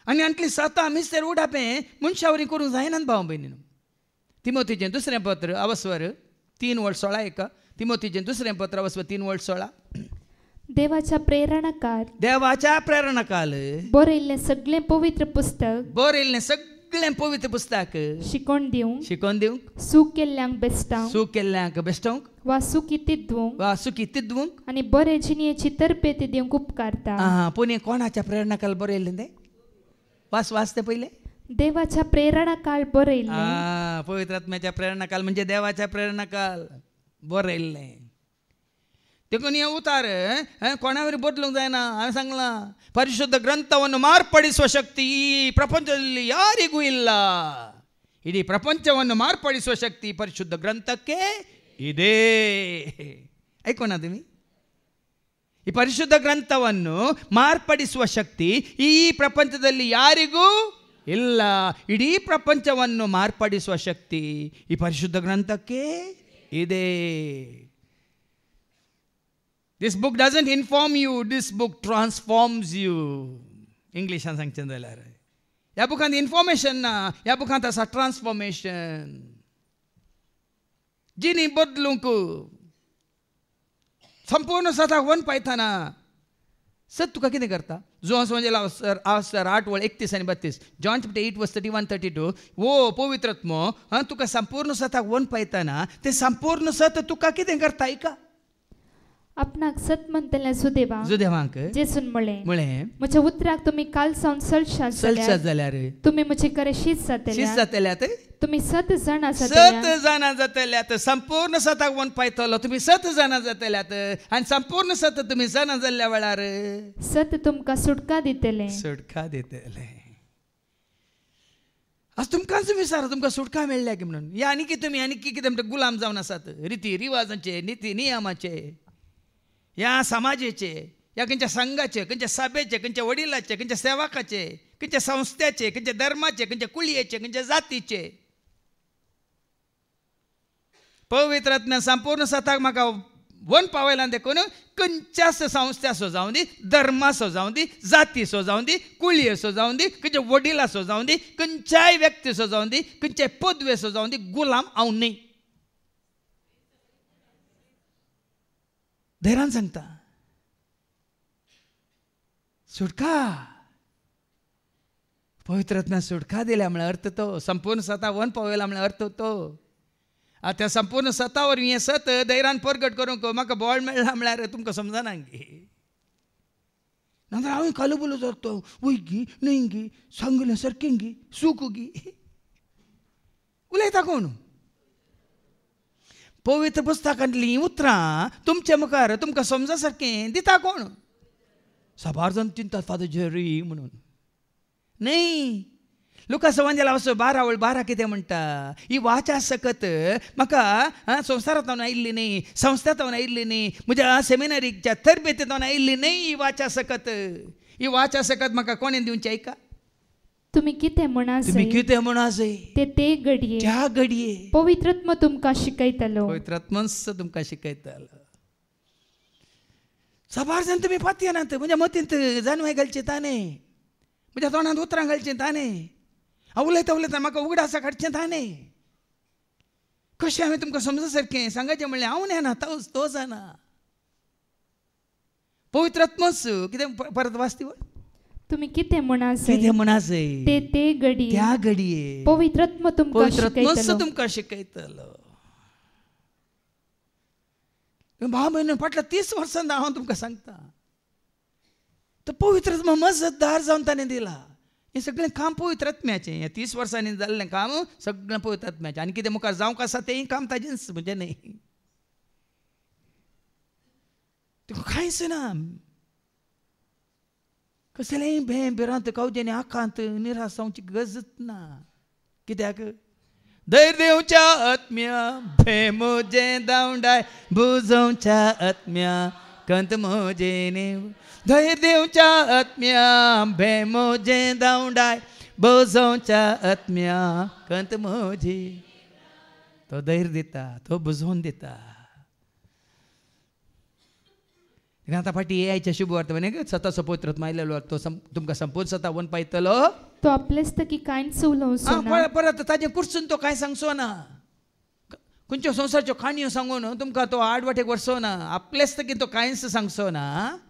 आनी आमची सता मिस्तेर उडापें मनशावरी करूंक जायना भाव भयणीनो. तिमोथीचें दुसरें पत्र अवस्वर 3:16. तिमोथीचें दुसरें पत्र अवस्वर 3:16. देवाच्या प्रेरणाकाल बरयल्लें सगळें पवित्र पुस्तक सगळें पवित्र पुस्तक शिकोवन दिवंक सूख केल्ल्यांक बेस्टावंक वा सुखी तिद्वूंक आनी बरे जिणेची तरबेती दिवंक उपकारता. पुणे कोणाच्या प्रेरणाकाल बरयल्लें तें वाच ते पयलें. देवाच्या प्रेरणाकाल बरयल्लें. पवित्र आत्म्याच्या प्रेरणाकाल म्हणजे देवाच्या प्रेरणाकाल बरयल्लें. देखून हे उतार कोणावरी बदलूंक जायना. हांवें सांगलां ಪರಿಶುದ್ಧ ಗ್ರಂಥವನ್ನು ಮಾರ್ಪಡಿಸುವ ಶಕ್ತಿ ಈ ಪ್ರಪಂಚದಲ್ಲಿ ಯಾರಿಗೂ ಇಲ್ಲ. ಇಡೀ ಪ್ರಪಂಚವನ್ನು ಮಾರ್ಪಡಿಸುವ ಶಕ್ತಿ ಪರಿಶುದ್ಧ ಗ್ರಂಥಕ್ಕೆ ಇದೆ. ಐಕೋಣ तुम्ही. ಈ ಪರಿಶುದ್ಧ ಗ್ರಂಥವನ್ನು ಮಾರ್ಪಡಿಸುವ ಶಕ್ತಿ ಈ ಪ್ರಪಂಚದಲ್ಲಿ ಯಾರಿಗೂ ಇಲ್ಲ. ಇಡೀ ಪ್ರಪಂಚವನ್ನು ಮಾರ್ಪಡಿಸುವ ಶಕ್ತಿ ಈ ಪರಿಶುದ್ಧ ಗ್ರಂಥಕ್ಕೆ ಇದೆ. This book doesn't inform you, this book transforms you. English an सांगचें जाल्यार ह्या बुकांत इन्फॉर्मेशन ना, ह्या बुकांत आसा ट्रान्सफॉर्मेशन. जिणी बदलूंक संपूर्ण सताक वन पायतना सत तुका कितें करता? जोन्स म्हणजे अवसर 8:31 आणि 32. John chapter 8:31-32. वो पवित्रत्म तुका संपूर्ण सताक वन पायतना ते संपूर्ण सत तुका कितें करता? ऐका. आपणाक सत म्हणटल्या सुदेवांक जेसून म्हळें म्हज्या उतराक तुमी काल सावन सलशात जाल्यार तुमी म्हजे करे शीत जातल्यात. तुमी 7 जाणां जातल्यात. संपूर्ण सताक वन पायतलो तुमी 7 जाणां जातल्यात आनी संपूर्ण सत तुमी जाणां जाल्ल्या वेळार सत तुमकां सुटका दितले. आज तुमकांच विचार तुमकां सुटका मेळ्ळ्या की म्हणून. या आनी कितें म्हणटा गुलाम जावन आसात रिती रिवाजांचे निती नियमाचे, ह्या समाजाचे, ह्या खंयच्या संघाचे, खंयच्या सभेचे, खंयच्या वडिलाचे, खंयच्या सेवकाचे, खंयच्या संस्थेचे, खंयच्या धर्माचे, खंयच्या कुळयेचे, खंयच्या जातीचे. पवित्र आत्म्यान संपूर्ण सताक म्हाका वन पावयला देखून खंयच्याच संस्थेचो जावं दी, धर्माचो जावं दी, जातीचो जावं दी, कुळयेचो जावं दी, खंयच्या वडिलाचो जावं दी, खंयच्याय व्यक्तीचो जावं दी, खंयच्याय पदवेचो जावं दी, गुलाम हांव न्हय. धैर्यान सांगता सुटका. पवित्र आत्म्यान सुटका दिल्या म्हळ्यार अर्थ तो. संपूर्ण सता वन पावयला म्हळ्यार अर्थ तो. त्या संपूर्ण सतावर हे सत धैर्यान परगट करूंक म्हाका बळ मेळ्ळा म्हळ्यार तुमकां समजना गे. नाजाल्यार हांव कालुबुलो जातो वय गी न्हय गी सांगले सारकें गी सूख गी उलयता कोण? पवित्र पुस्तकांतली उतरां तुमच्या मुखार तुमकां समजा सारकें दिता कोण? साबार जाण चिंतात फादर जेरी म्हणून. न्हय. लुका संवंजला 12:12 कितें म्हणटा? ही वाचा सकत म्हाका संवसारांत आयिल्ली न्हय, संस्थांत आयिल्ली न्हय, म्हज्या सेमिनरीच्या तरबेतींत आयिल्ली न्हय. ही वाचा सकत ही वाच आसत म्हाका कोणें दिवची ऐका तुम्ही कितें म्हणा तुम्ही कितें म्हणा जाय ते घडये त्या घडये पवित्रात्मा तुमकां शिकयतलो पवित्रात्मस तुमकां शिकयतलो सबार जाण तुम्ही पातयनात म्हज्या मतींत जानवाय घालचे ताणे म्हज्या तोंडांत उतरां घालचें ताणे हांव उलयता म्हाका उगडासा काडचें ताणे कशें हांवें तुमकां समजा सारकें सांगाचें म्हणलें हांव न्हेना तो जाणा पवित्रात्मस कितें परत वाचती तुम्ही कितें म्हणा कितें म्हणा जाय ते घडये त्या घडये पवित्रात्मा तुमकां शिकयतलो भाव बहिणी फाटल्या 30 वर्सां हांव तुमकां सांगता तो पवित्रात्मा मजतदार जावन ताणें दिला हें सगळें काम पवित्रात्म्याचें हें 30 वर्सांनी जाल्लें काम सगळें पवित्रात्म्याचें आनी कितें मुखार जावंक आसा तेंय काम ताजेंच म्हणजे न्ही तुका कांयच ना कसलेंय भिरांत कावजेनी आखांत निराश जावची गरजच ना कित्याक धैर्य देवच्या आत्म्या भेमोजे दावंडाय बुजोवच्या आत्म्या कंत मोजे नेव धैर्य देवच्या आत्म्या भेमोजे दावंडाय बुजोवच्या आत्म्या कंत मोजे तो धैर्य दिता तो बुजोवन दिता आता फाटी यायच्या शुभवार्ता म्हणे स्वतःचो पवित्रात्मा आयलेलो तो तुमकां संपूर्ण स्वता वन पायतलो तो आपलेच तकी कांयच उलोवचो परत ताजे कुर्सून तो कांय सांगचो ना खंयच्यो संवसारच्यो काणयो सांगून तुमकां तो आडवाटेक व्हरचो ना आपलेच तकी तो कांयच सांगचो ना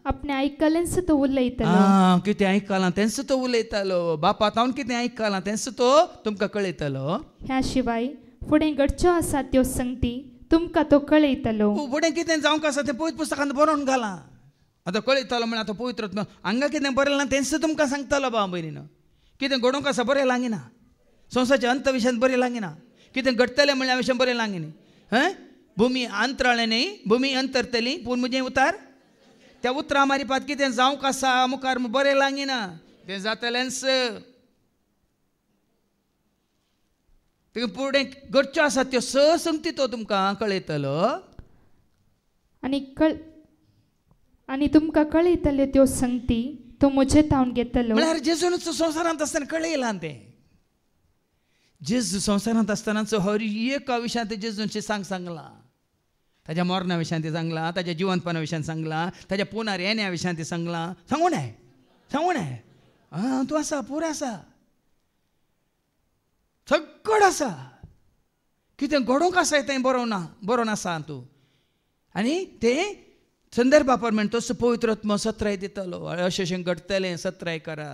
आपणे आयकलेंच तो उलयतलो कितें आयकलां तेंच तो उलयतालो बापा तावन कितें आयकलां तेंच तो तुमकां कळयतलो ह्या शिवाय फुडें घडच्यो आसा त्यो संगती तुमकां तो कळयतलो फुडें कितें जावंक आसा तें पवित्र पुस्तकांत बरोवन घाला आतां कळयतलो म्हण आतां पवित्र हांगा कितें बरयलें ना तेंच तुमकां सांगतलो भाव भयणीनो कितें घडोवंक आसा बरें लागिना संवसाराच्या अंत विशयान बरें लागिना कितें घडटलें म्हणल्या विशयान बरें लागिना भुमी अंतराळें न्ही भुमी अंतरतली पूण म्हजें उतार त्या उतरा मारिपात कितें जावंक आसा मुखार बरें लागिना तें जातलेंच फुडें घडच्यो आसा त्यो संगती तो तुमकां कळयतलो आनी तुमकां कळयतल्यो त्यो संगती तो म्हजे तावन घेतलो म्हळ्यार जेजूनच संवसारांत आसतना कळयलां तें जेजू संवसारांत आसतनाचो हर एका विशयान जेजूंचे सांगलां ताज्या मरणा विशयान ते सांगलां ताज्या जिवंतपणा विशयान सांगलां ताज्या पुनार येण्या विशयान ते सांगलां सांगूं नये तूं आसा पुरो आसा सगळं आसा कितें घडोवंक आसा तें बरोवन आसा तूं आनी तें संदर्भा प्रमाण तसो पवित्रात्मा सत्राय दितलो अशें घडटलें सत्राय करा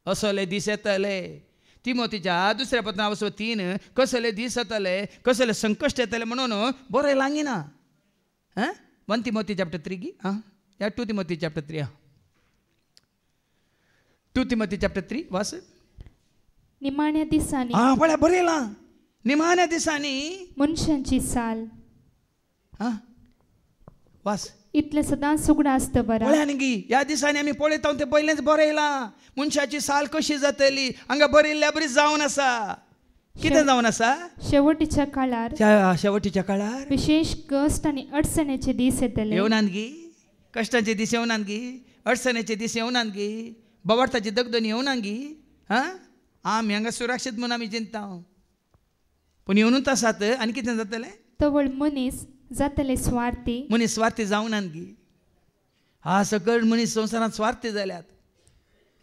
असले दीस येतले तिमोथीच्या 2 पत्रांत 3 कसले दीस येतले कसले संकश्ट येतले म्हणून बरें लागिना 1 तिमोथी चॅप्टर 3 गी या 2 तिमोथी चॅप्टर 3 2 तिमोथी चॅप्टर 3 वास निमाण्या दिसांनी पळय बरयलां निमाण्या दिसांनी मनशांची साल वास इतलें सदांच उगडां आसता बरा पळय न्ही ह्या दिसांनी आमी पळयता तें पयलेंच बरयलां मनशाची साल कशी जातली हांगा बरयल्ल्या बरी जावन आसा कितें जावन आसा शेवटीच्या काळार शेवटीच्या काळार विशेष कश्ट आनी अडचणेचे दीस येतले येवनात गी कश्टाचे दीस येवनात गी अडचणेचे दीस येवनात गी बवार्थाची दगदणी येवना गी आमी हांगा सुरक्षीत म्हणून आमी चिंता पूण येवनूच आसात आनी कितें जातलें तवळ मनीस जातले स्वार्थी मनीस स्वार्थी जावनात गी सकळ मनीस संवसारांत स्वार्थी जाल्यात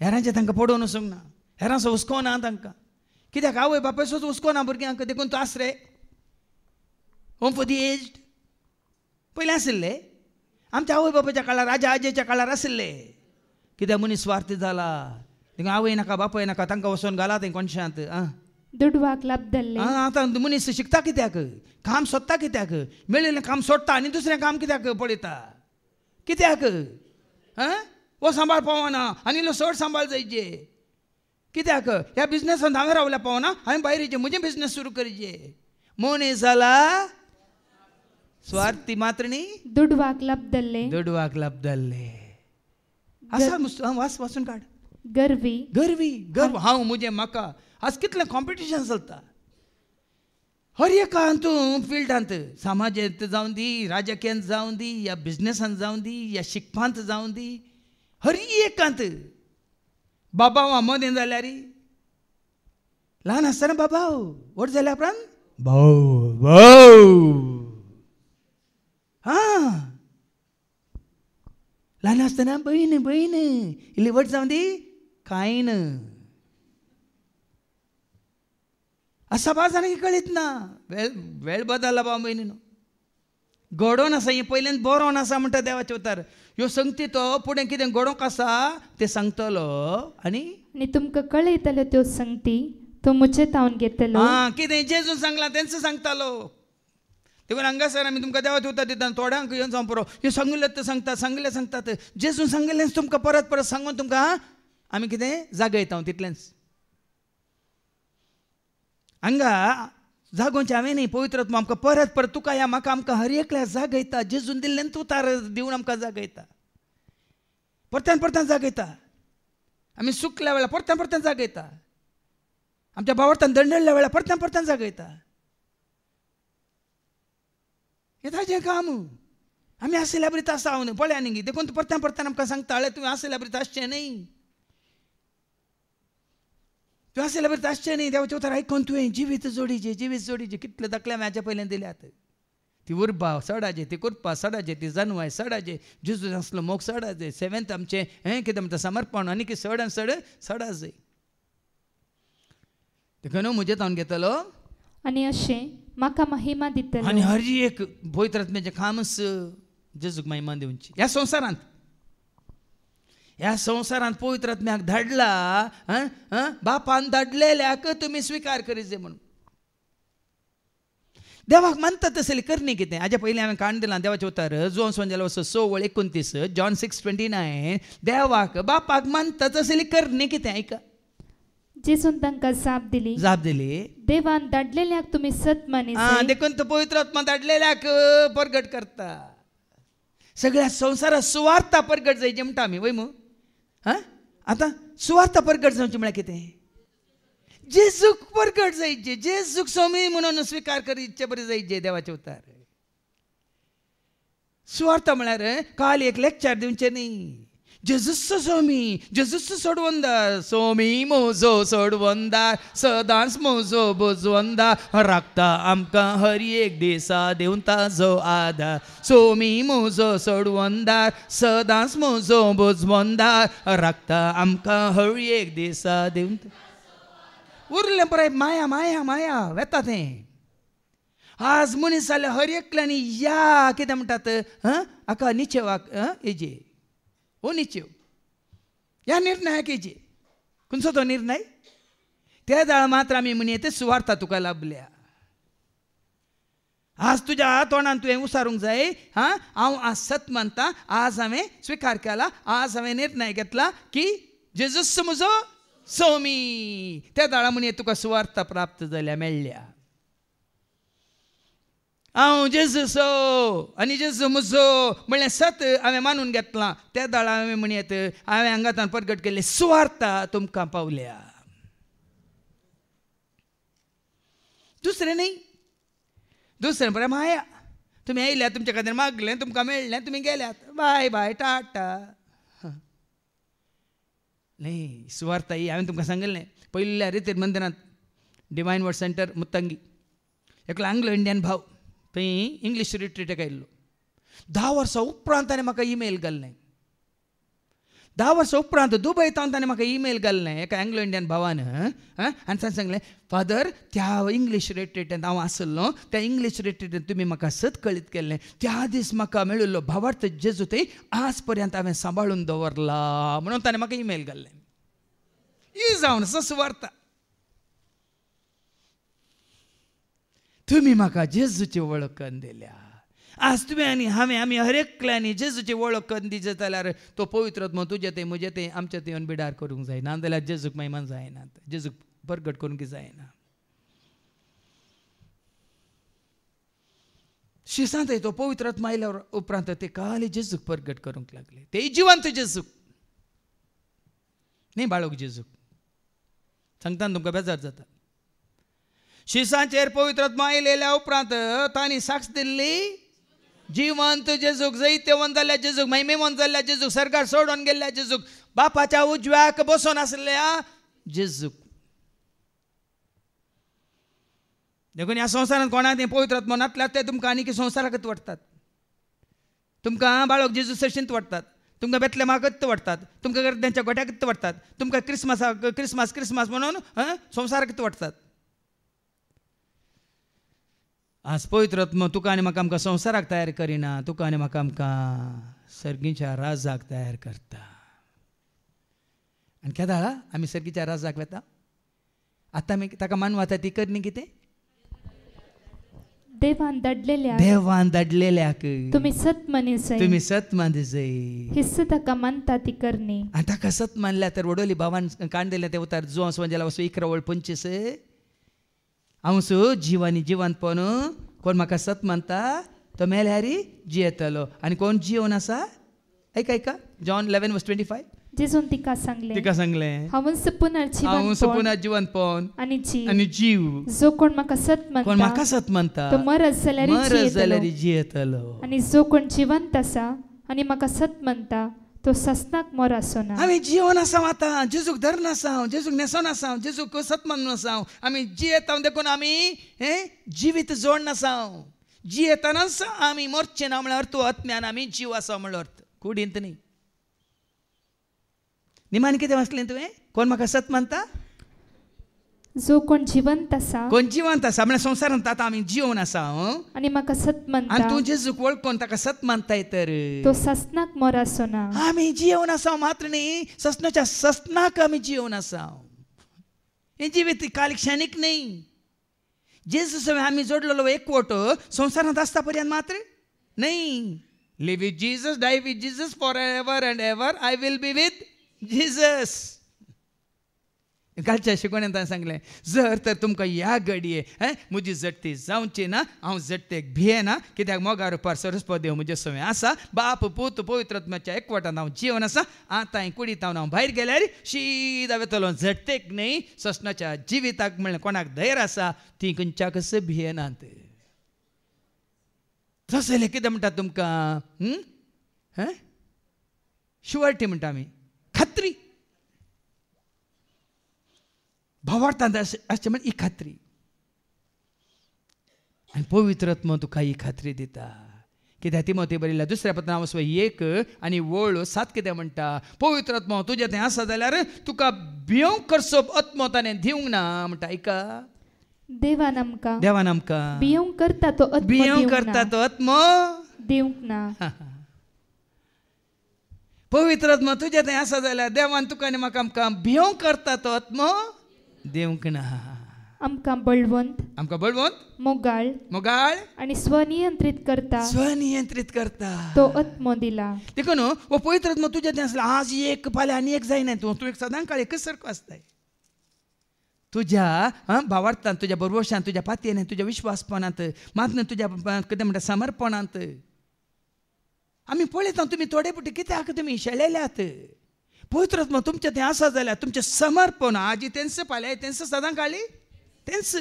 हेरांचे तांकां पडोवन वचूंक ना हेरांचो हुस्को ना तांकां कित्याक आवय बापायचोच हुस्को ना भुरग्यांक देखून तो आसरे होम फॉर दी एज्ड पयलीं आशिल्ले आमच्या आवय बापायच्या काळार राजा आजयेच्या काळार आशिल्ले कित्याक मनीस स्वार्थी जाला थिंगा आवय नाका बापाय नाका तांकां वचोन घाला थंय कोणशांत दुडवाक लाभदल्ले आतां मनीस शिकता कित्याक काम सोदता कित्याक मेळिल्लें काम सोडटा आनी दुसरें काम कित्याक पळयता कित्याक वो सांबाळ पावना आनी इल्लो चड सांबाळ जायचे कित्याक ह्या बिजनसान हांगा रावल्या पावना हांवें भायर येचें म्हजें बिजनस सुरू करचें मनीस जाला स्वार्थी मात्र न्ही दुडवाक लाभदल्ले आसा वाचून काड गर्वी हांव म्हजें म्हाका आज कितलें कॉम्पिटिशन चलता हर एका हातूंत फिल्डांत समाजांत जावं दी राजकीयांत जावं दी या बिजनसांत जावं दी या शिकपांत जावं दी हर एकांत बाबा हांव मदें जाल्यार ल्हान आसतना बाबा व्हड जाल्या उपरांत भाऊ भाऊ हां ल्हान आसतना बहीण बहीण इल्ली व्हड जावन दी कायन असा बाजारांनी कळीत ना वेळ बदलला भाव बहिणीनो घडोवन आसा हें पयल्यान बरोवन आसा म्हणटा देवाच्या उतार ह्यो संगती तो फुडें कितें घडोवंक आसा तें सांगतलो आनी तुमकां कळयतल्यो त्यो संगती तो मुचेतावन घेतलो हां कितें जेजून सांगलां तेंच सांगतालो देखून हांगासर आमी तुमकां देवाच्या उतर दिता थोड्यांक येवन सांग पुरो ह्यो सांगिल्ले ते सांगतात जेजून सांगिल्लेंच तुमकां परत परत सांगून तुमकां आमी कितें जागयता तितलेंच हांगा जागोवचें हांवें न्ही पवित्र आत्मा आमकां परत परत तुका ह्या म्हाका आमकां हर एकल्या जागयता जेजून दिल्लें तूं तार दिवन आमकां जागयता परत्यान परत्यान जागयता आमी सुकल्या वेळार परत्यान परत्यान जागयता आमच्या भावार्थान दंडळल्या वेळार परत्यान परत्यान जागयता हें ताजें काम आमी आसल्या बरीत आसा हांव न्ही पळया न्ही देखून परत्यान परत्यान आमकां सांगता हळें तुवें आसल्या बरीत आसचें न्ही तूं आसल्या बरीत आसचें न्ही देवाचें उतर आयकून तुवें जिवीत जोडीचें कितले दाखल्या हाच्या पयलें दिल्यात ती उर्बा सडाचे ती कुर्पा सडाचे ती जनवाय सडाचे जेजून आसलो मोग सडाचे सेवेंथ आमचें हें कितें म्हणटा समर्पण आनी की सड सडा जाय देखून म्हजें तावन घेतलो आनी अशें म्हाका महिमा दितलो आनी हर एक पवित्र आत्म्याचें कामच जेजूक महिमा दिवची ह्या संवसारांत पवित्र आत्म्याक धाडला बापान धाडलेल्याक तुमी स्विकार करीचे म्हणून देवाक मानता तसली करणी कितें हाज्या पयलीं हांवें काण दिलां देवाचें उतर जो संजालो वचो 6:29 जॉन 6:29 देवाक बापाक मानता तसली करणी कितें आयका जेजून तांकां जाप दिली देवान धाडलेल्याक तुमी सत मानिसा देखून तो पवित्र आत्मा धाडलेल्याक परगट करता सगळ्या संवसारात सुवार्ता परगट जायची म्हणटा आमी वय मू आतां सुवार्ता परगट जावची म्हळ्यार कितें जेजूक परगट जायचे जेजूक स्वामी म्हणून स्विकार करीचे बरें जायचे देवाचे उतार सुवार्ता म्हळ्यार काल एक लेक्चर दिवचें न्ही जेजूस स्वामी जेजूस सोडवंदार स्वामी मोजो सोडवंदार सदांच मोजो बोजवंदार राखता आमकां हर एक दिसा देऊन ताजो आदार स्वामी मोजो सोडवंदार सदांच मोजो बोजवंदार राखता आमकां हर एक दिसा देऊन उरलें पळय माया माया माया वेता तें आज मनीस जाल्यार हर एकल्यानी या कितें म्हणटात हाका निचेवाक हेजे हो निश्चय ह्या निर्णयाक हेजे खंयचो तो निर्णय त्या दाळ मात्र आमी म्हणये सुवार्ता तुका लाभल्या आज तुज्या तोंडान तुवें उसारूंक जाय हांव आज सत मानता आज हांवें स्विकार केला आज हांवें निर्णय घेतला की जेजूस म्हजो स्वामी त्या दाळा म्हणये तुका सुवार्ता प्राप्त जाल्या मेळ्ळ्या हांव जेजूसो आनी जेजू म्हजो म्हणलें सत हांवें मानून घेतलां त्या दाळा हांवें म्हणयेत हांवें हांगातान परगट केल्ली सुवार्ता तुमकां पावल्या दुसरें न्ही दुसरें बरें माया तुमी येयल्यात तुमचे खातीर मागलें तुमकां मेळ्ळें तुमी गेल्यात बाय बाय टाटा न्ही सुवार्ता ही हांवें तुमकां सांगिल्लें पयल्या रितीर मंदिरांत डिवायन वर्ड सेंटर मुत्तंगी एकलो आंग्लो इंडियन भाव थंय इंग्लीश रिट्रीटाक आयिल्लो 10 वर्सां उपरांत ताणें म्हाका ईमेल घाल्लें 10 वर्सां उपरांत दुबयतावन ताणें म्हाका ईमेल घाल्लें एका एंग्लो इंडियन भावान आनी ताणें सांगलें फादर त्या इंग्लीश रिट्रीटांत हांव आसलो त्या इंग्लीश रिट्रीटांत तुमी म्हाका सत कळीत केल्लें त्या दीस म्हाका मेळिल्लो भावार्थ जेजू थंय आज पर्यंत हांवें सांबाळून दवरला म्हणून ताणें म्हाका ईमेल घाल्लें ही जावन सुवार्ता तुमी म्हाका जेजूची वळख करून दिल्या आज तुवें आनी हांवें आमी हर एकल्यांनी जेजूची वळख करून दिली जाल्यार तो पवित्र आत्मा तुजें तें म्हजें तें आमचें तें येवन बिडार करूंक जाय नाजाल्यार जेजूक महिमान जायना जेजूक परगट करूंक जायना शिसांत तो पवित्र आत्मा आयल्या उपरांत ते खाली जेजूक परगट करूंक लागले ते जिवंत जेजूक न्ही बाळूक जेजूक सांगता तुमकां बेजार जाता शिसांचेर पवित्र आत्मा आयलेल्या उपरांत तांणी साक्ष दिल्ली जिवंत जेजूक जायते वंत जाल्ल्या जेजूक महिमेवंत जाल्ल्या जेजूक सरकार सोडून गेल्ल्या जेजूक बापाच्या उजव्याक बसून असलेल्या जेजूक. देखून ह्या संवसारांत कोणाक पवित्र आत्मा नातल्यात ते तुमकां आनी संवसाराकच वाडटात. तुमकां बाळक जेजू सशींत वाडटात, तुमकां बेतलेमाकच वाडटात, तुमकां गर्द्यांच्या गोट्याकच वाडटात, तुमकां क्रिसमस म्हणून संवसाराकच वाडटात. आज पवित्र आत्मा तुका आनी म्हाका आमकां संवसाराक तयार करिना, तुका आनी म्हाका आमकां सर्गीच्या राजाक तयार करता. आनी केदाळा आमी सर्गीच्या राजाक वेता. आतां आमी ताका मानवता ती करनी कितें? देवान दडलेल्याक तुम्ही सत मानसय हिस्स ताका मानता ती करणी. आनी ताका सत मानल्या तर वडोली भावान कांडिल्लें ते उतार जो वंजेला वचो 11:25 हांव जिवानी जिवंतपण कोण म्हाका सत मानता तो मेल्यारी जियेतलो आनी कोण जिवन आसा. ऐका जॉन 11:25 जेजून तिका सांगले हांव पुनर्जीवनपण आनी जीव. जो कोण म्हाका सत मानता तो मरत जाल्यार जियेतलो आनी जो कोण जिवंत आसा आनी म्हाका सत मानता तो ससनाक मोर आसना. आमी जीवन आसा आतां जेजूक धरून आसा, जेजूक नेसोन आसा, जेजूक सत मानून आसा. आमी जियेता देखून आमी जिवीत जोडन आसा. जियेतानाच आमी मरचे ना म्हळ्यार अर्थ आत्म्यान आमी जीव आसा म्हळ्यार अर्थ कुडींत न्ही. निमाण कितें वाचलें तुवें? कोण म्हाका सत मानता जो कोण जिवंत आसा म्हळ्यार संवसारांत आतां आमी जिवन आसा आनी म्हाका सत मानता आनी तूं जेजूक वळखून ताका सत मानताय तर तो ससनाक मोर आसना. आमी जिवन आसा मात्र न्ही, ससनाच्या ससनाक आमी जिवन आसा. हें जिवीत कालीक क्षणीक न्ही. जेजूस आमी जोडलेलो एकवट संवसारांत आसता पर्यंत मात्र न्ही. Live with Jesus, die with Jesus, forever and ever I will be with Jesus. कालच्या शिकवण्यात ताणें सांगलें जर तर तुमकां ह्या घडये म्हजी जडटी जावची ना, हांव जडटेक भियेना, कित्याक मोगार उपार सरस्वती देव म्हजे सवय आसा, बाप पूत पवित्र आत्म्याच्या एकवटान हांव जीवन आसा. आतां कुडीत हांव भायर गेल्यार शीदा वेतलो जडटेक न्ही, ससनाच्या जिविताक म्हणल्यार कोणाक धैर्य आसा ती खंयच्याक भियेनात. तशें जाल्यार कितें म्हणटा तुमकां शुअरिटी म्हणटा आमी, खात्री. भावार्थांत अशें म्हण ही खात्री. आनी पवित्र आत्मा तुका ही खात्री दिता. कित्याक तिमोथी बरयल्या दुसऱ्या पत्रांत 1:7 कितें म्हणटा? पवित्र आत्मा तुजें थंय आसा जाल्यार तुका भियोंक करचो आत्मो ताणें दिवंक ना म्हणटा. ऐका देवान आमकां भियोंक करता तो आत्मो दिवंक ना. पवित्र आत्मा तुजें थंय आसा जाल्यार देवान तुका आनी म्हाका आमकां भियोंक करता तो आत्मो दिवंक ना. आमकां बळवंत मोगाळ आनी स्वनियंत्रित करता तो आत्मो दिला. देखून हो पवित्र आत्मा तुजें थंय आसल्यार आज एक फाल्यां आनी एक जायना. तूं एक सदांकाळ एकच सारको आसताय. तुज्या भावार्थांत, तुज्या बरोवशांत, तुज्या पातयेन, तुज्या विश्वासपणांत, मात तुज्या कितें म्हणटा समर्पणांत आमी पळयता. तुमी थोडे पुटी कित्याक तुमी शेळेल्यात. पवित्र आत्मा तुमचें थंय आसा जाल्यार तुमचें समर्पण आजी तेंच फाल्यां तेंच सदांकाळी तेंच.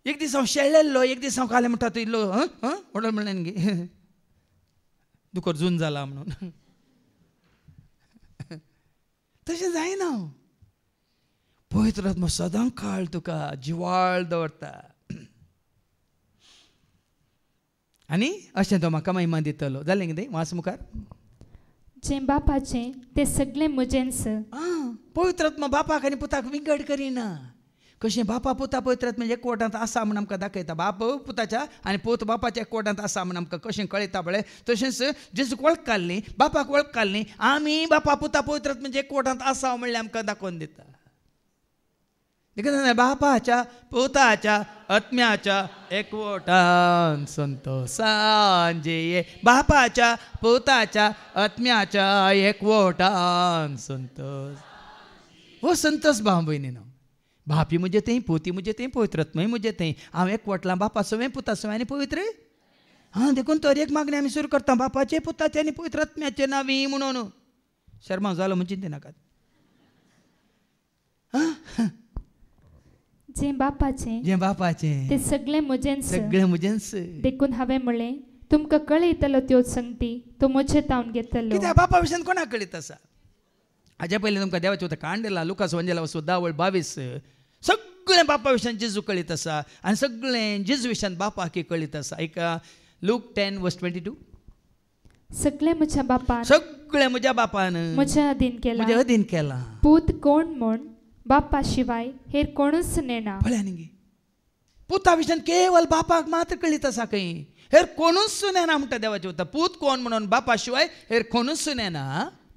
एक दीस हांव शेळ्ळेल्लो, एक दीस हांव काले म्हणटा तो इल्लो ओडल म्हणलें गे दुकर जून जाला म्हणून. तशें जायना. पवित्र आत्मा सदांकाळ तुका जिवाळ दवरता. आनी अशें तो म्हाका महिमा दितलो. जालें कितें? वाच मुखार. जें बापाचें तें सगळें म्हजेंच. पवित्र आत्मा बापाक आनी पुताक विंगड करिना. कशें बापा पुता पवित्र आत्मा एकवटांत आसा म्हण आमकां दाखयता. बाप पुताच्या आनी पूत बापाच्या एकवटांत आसा म्हण आमकां कशें कळयता पळय. तशेंच जेजूक वळख न्ही, बापाक वळख न्ही, आमी बापा पुता पवित्र आत्मा एकवटांत आसा म्हणल्यार आमकां दाखोवन दिता. देखून बापाच्या पुताच्या आत्म्याच्या एकवटान संतोषान जिये. बापाच्या पुताच्या आत्म्याच्या एकवटान संतोष. हो संतोष भाव भयणीनो. बापी म्हजें थंय, पोती म्हजें थंय, पवित्र आत्माय म्हजें थंय. हांव एकवटलां बापा सवय, पुता सवय आनी पवित्र. देखून तर एक मागणी आमी सुरू करता बापाचे, पुताचे आनी पवित्र आत्म्याचे नांवी म्हणून. शर्मा जालो म्हणून चिंते नाकात. जें बापाचें तें तें सगळें म्हजेंच. सगळें म्हजेंच. देखून हांवें म्हणलें तुमकां कळयतलो त्यो संगती तो म्हजे तावन घेतलो. कित्याक बापा विशयान कोणाक कळीत आसा. हाज्या पयलीं तुमकां देवाचें उतर कांड दिला लुकास वंजेला 10:22 सगळें बापा विशयान जेजू कळीत आसा आनी सगळें जेजू विशयान बापाक कळीत आसा. ऐका लूक 10:22 सगळें म्हज्या बापान सगळें म्हज्या बापान म्हज्या अधीन केला. म्हज्या अधीन केला. पूत कोण म्हूण बापा शिवाय हेर कोणूच नेना. पळया न्ही पुता विशयान केवळ बापाक मात्र कळीत आसा खंय हेर कोणूच नेना म्हणटा देवाचें उतर. पूत कोण म्हणून बापा शिवाय हेर कोणूच नेना.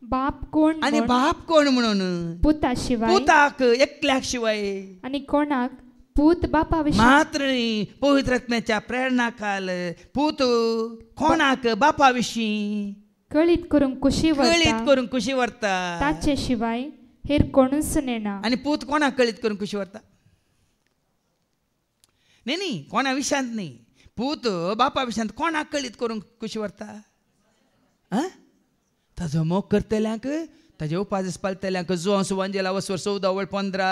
बाप कोण आनी बाप कोण म्हणून पुता शिवाय पुताक एकल्याक शिवाय आनी कोणाक पूत बापा विशीं मात्र न्ही पवित्र आत्म्याच्या प्रेरणा खाल पूत कोणाक बापा विशीं कळीत करूंक कुशी कळीत करून कुशी व्हरता. ताचे शिवाय हेर कोणूच नेना. आनी पूत कोणाक कळीत करून कुशी व्हरता. न्ही कोणा विशयांत न्ही पूत बापा विशयांत कोणाक कळीत करून कुशी व्हरता. ताजो मोग करतल्यांक ताजे उपादेश पाळटल्यांक जो सुवांजेला वसवर 14:15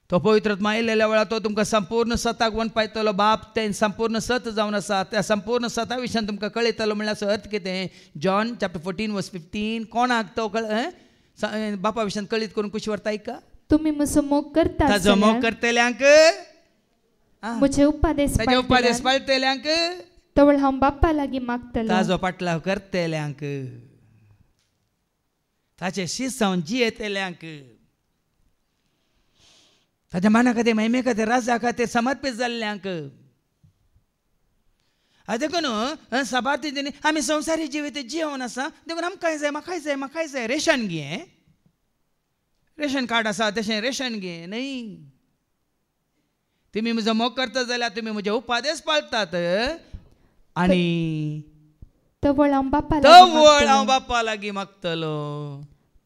तो पवित्र आत्मा आयिल्ल्या वेळार तो तुमकां संपूर्ण सताक वन पायतलो. बाप तें संपूर्ण सत जावन आसा त्या संपूर्ण सता विशयान तुमकां कळयतलो म्हणल्यार अर्थ कितें. जॉन चॅप्टर 14:15 कोणाक तो बापा विशयान कळीत करून कुशी व्हरता. ऐका तुमी म्हजो मोग करता ताजो मोग करतल्यांक म्हजे उपादेश ताजे उपादेश पाळटल्यांक तवळ हांव बाप्पा लागीं मागतलो. ताजो पाटलाव करतल्यांक ताचे शीस जावन जियेतल्यांक ताच्या मना खातीर महिमे खातीर राजा खातीर समर्पीत जाल्ल्यांक. देखून सबातींनी आमी संवसारी जिवीत जियोवन आसा देखून आमकां म्हाकाय जाय रेशन घे. रेशन कार्ड आसा तशें रेशन घे न्ही. तुमी म्हजो मोग करता जाल्यार तुमी म्हजे उपादेश पाळटात आनी तवळ हांव बाप्पा लागीं मागतलो.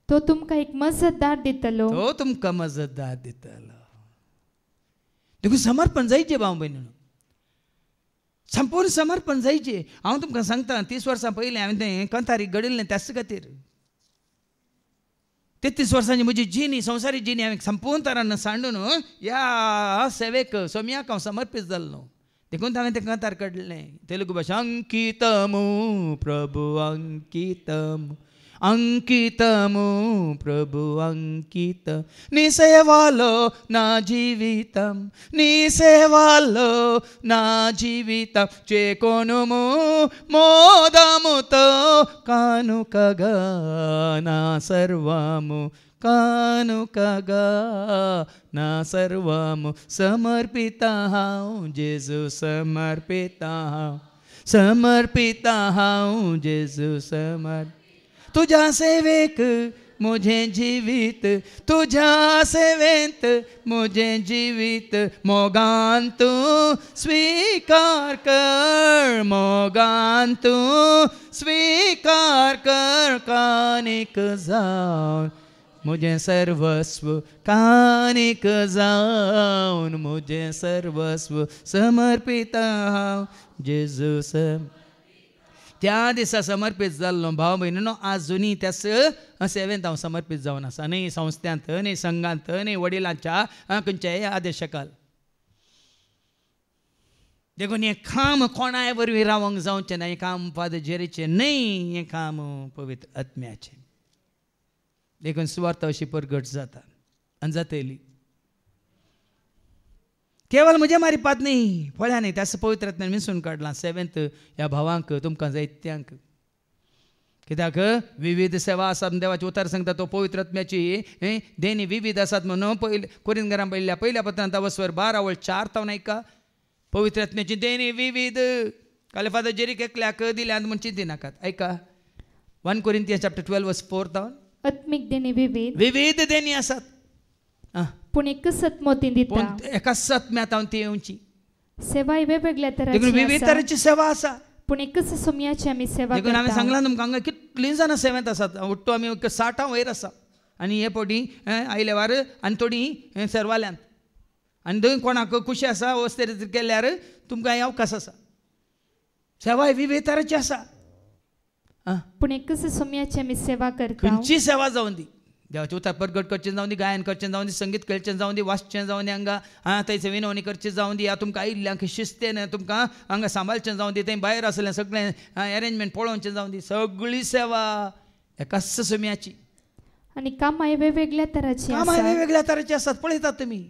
तो तुमकां एक मजतदार दितलो. तो तुमकां मजतदार दितलो. देखून समर्पण जायचें भाव भयणीनो संपूर्ण समर्पण जायचें. हांव तुमकां सांगता 30 वर्सां पयलीं हांवें तें कंथारी घडिल्लें त्याच खातीर 33 वर्सांची म्हजी जिणी संवसारी जिणी हांवें संपूर्ण तरान सांडून ह्या सेवेक सोम्याक हांव समर्पीत जाल्लो. देखून हांवें तें कंथार काडलें तेलुगू भाशा. अंकितमु प्रभु अंकितमु अंकितमु प्रभु अंकित नी సేవలో నా జీవితం నీ సేవలో నా జీవితం చేకొనుము మోదముతో కానుకగా నా సర్వము కానుకగా నా సర్వము సమర్పిత జేసు సమర్పిత समर्पिता हूँ जेसु समर्पित तुझा सेवेक मुझे जीवित तुझा सेवेंत मुझे जीवित मोगान तू स्वीकार कर मोगान तू स्वीकार कर कानिक जाऊन मुझे सर्वस्व कानिक जाऊन मुझे सर्वस्व समर्पित जेजू त्या दिसा समर्पीत जाल्लो भाव भयणीनो आजुनी त्या सेवेंत हांव समर्पीत जावन आसा न्ही संस्थ्यांत न्ही संघांत न्ही वडिलांच्या खंयच्याय आदेशाखाल देखून हें काम कोणाय वरवीं रावंक जावचें ना हें काम पादजेरीचें न्ही हें काम पवित्र आत्म्याचें देखून सुवार्थ अशी परगट जाता आनी जातली केवळ म्हजे मारिपात न्ही पळया न्ही त्यास पवित्र आत्म्यान मिसून काडलां सेवेंत ह्या भावांक तुमकां जायत्यांक कित्याक विविध सेवा आसात देवाचे उतार सांगता तो पवित्र आत्म्याची देणी विविध आसात म्हणून कोरिंथीकांक पहिल्या पत्रांत वसवर 12:4 तावन ऐका पवित्र आत्म्याची देणी विविध काल फादर जेरीक एकल्याक दिल्यात म्हण चिंती नाकात ऐका 1 कोरिंथियन्स चॅप्टर 12:4 तावन आत्मिक देणी विविध देणी आसात पूण एकच आत्मोती दिता एकाच आत्म्यात ती येवची सेवा वेगवेगळ्या तरांची विविध तरेची सेवा आसा पूण एकच सोमयाची आमी सेवा देखून हांवें सांगलां तुमकां हांगा कितलीं जाणां सेवेंत आसात उठ्ठो आमी 60 वयर आसा आनी हे पोटी आयले वार आनी थोडीं सर्वाल्यांत आनी थंय कोणाक खुशी आसा वस्तेर केल्यार तुमकां अवकाश आसा सेवा विविध तरेची आसा पूण एकच सोमयाची आमी सेवा करता खंयची सेवा जावन दी देवाचे उतार प्रगट करचे जाऊन दी, गायन करचें जाऊन दी, संगीत खेळचें जाऊन दी, वाचचें जाऊन दी, हांगा थंयचे विनवणी करची जाऊन दी, तुमकां आयिल्ल्यांक शिस्तेन तुमकां हांगा सांबाळचें जाऊन दी, थंय भायर आसलें सगळें अरेंजमेंट पळोवचें जावन दी, सगळी सेवा एकाच सोम्याची. आणि कामां वेगवेगळ्या तराची कामां वेगवेगळ्या तराची आसात. पळयतात तुमी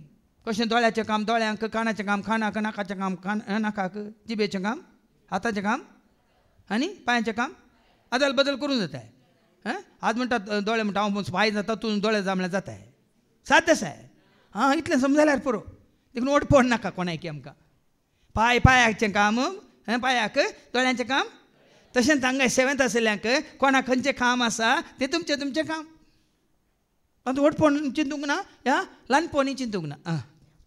कशें दोळ्याचें काम दोळ्यांक, कानाचें काम कानाक, नाकाचें काम नाकाक, जिबेचें काम हाताचें काम आनी पांयाचें काम आदल बदल करूं जाता. आज म्हणटात दोळे म्हणटा हांव पांय जाता तूं दोळे जा म्हळ्यार जाता. साद्य आसा. इतलें समजल्यार पुरो. देखून ओडपण नाका कोणायकी आमकां. पांयाचें काम पांयाक, दोळ्यांचें काम तशेंच हांगा सेवेंत आसल्ल्यांक कोणाक खंयचें काम आसा तें तुमचें काम. ओडपण चिंतूंक ना, ह्या ल्हानपणी चिंतूंक ना.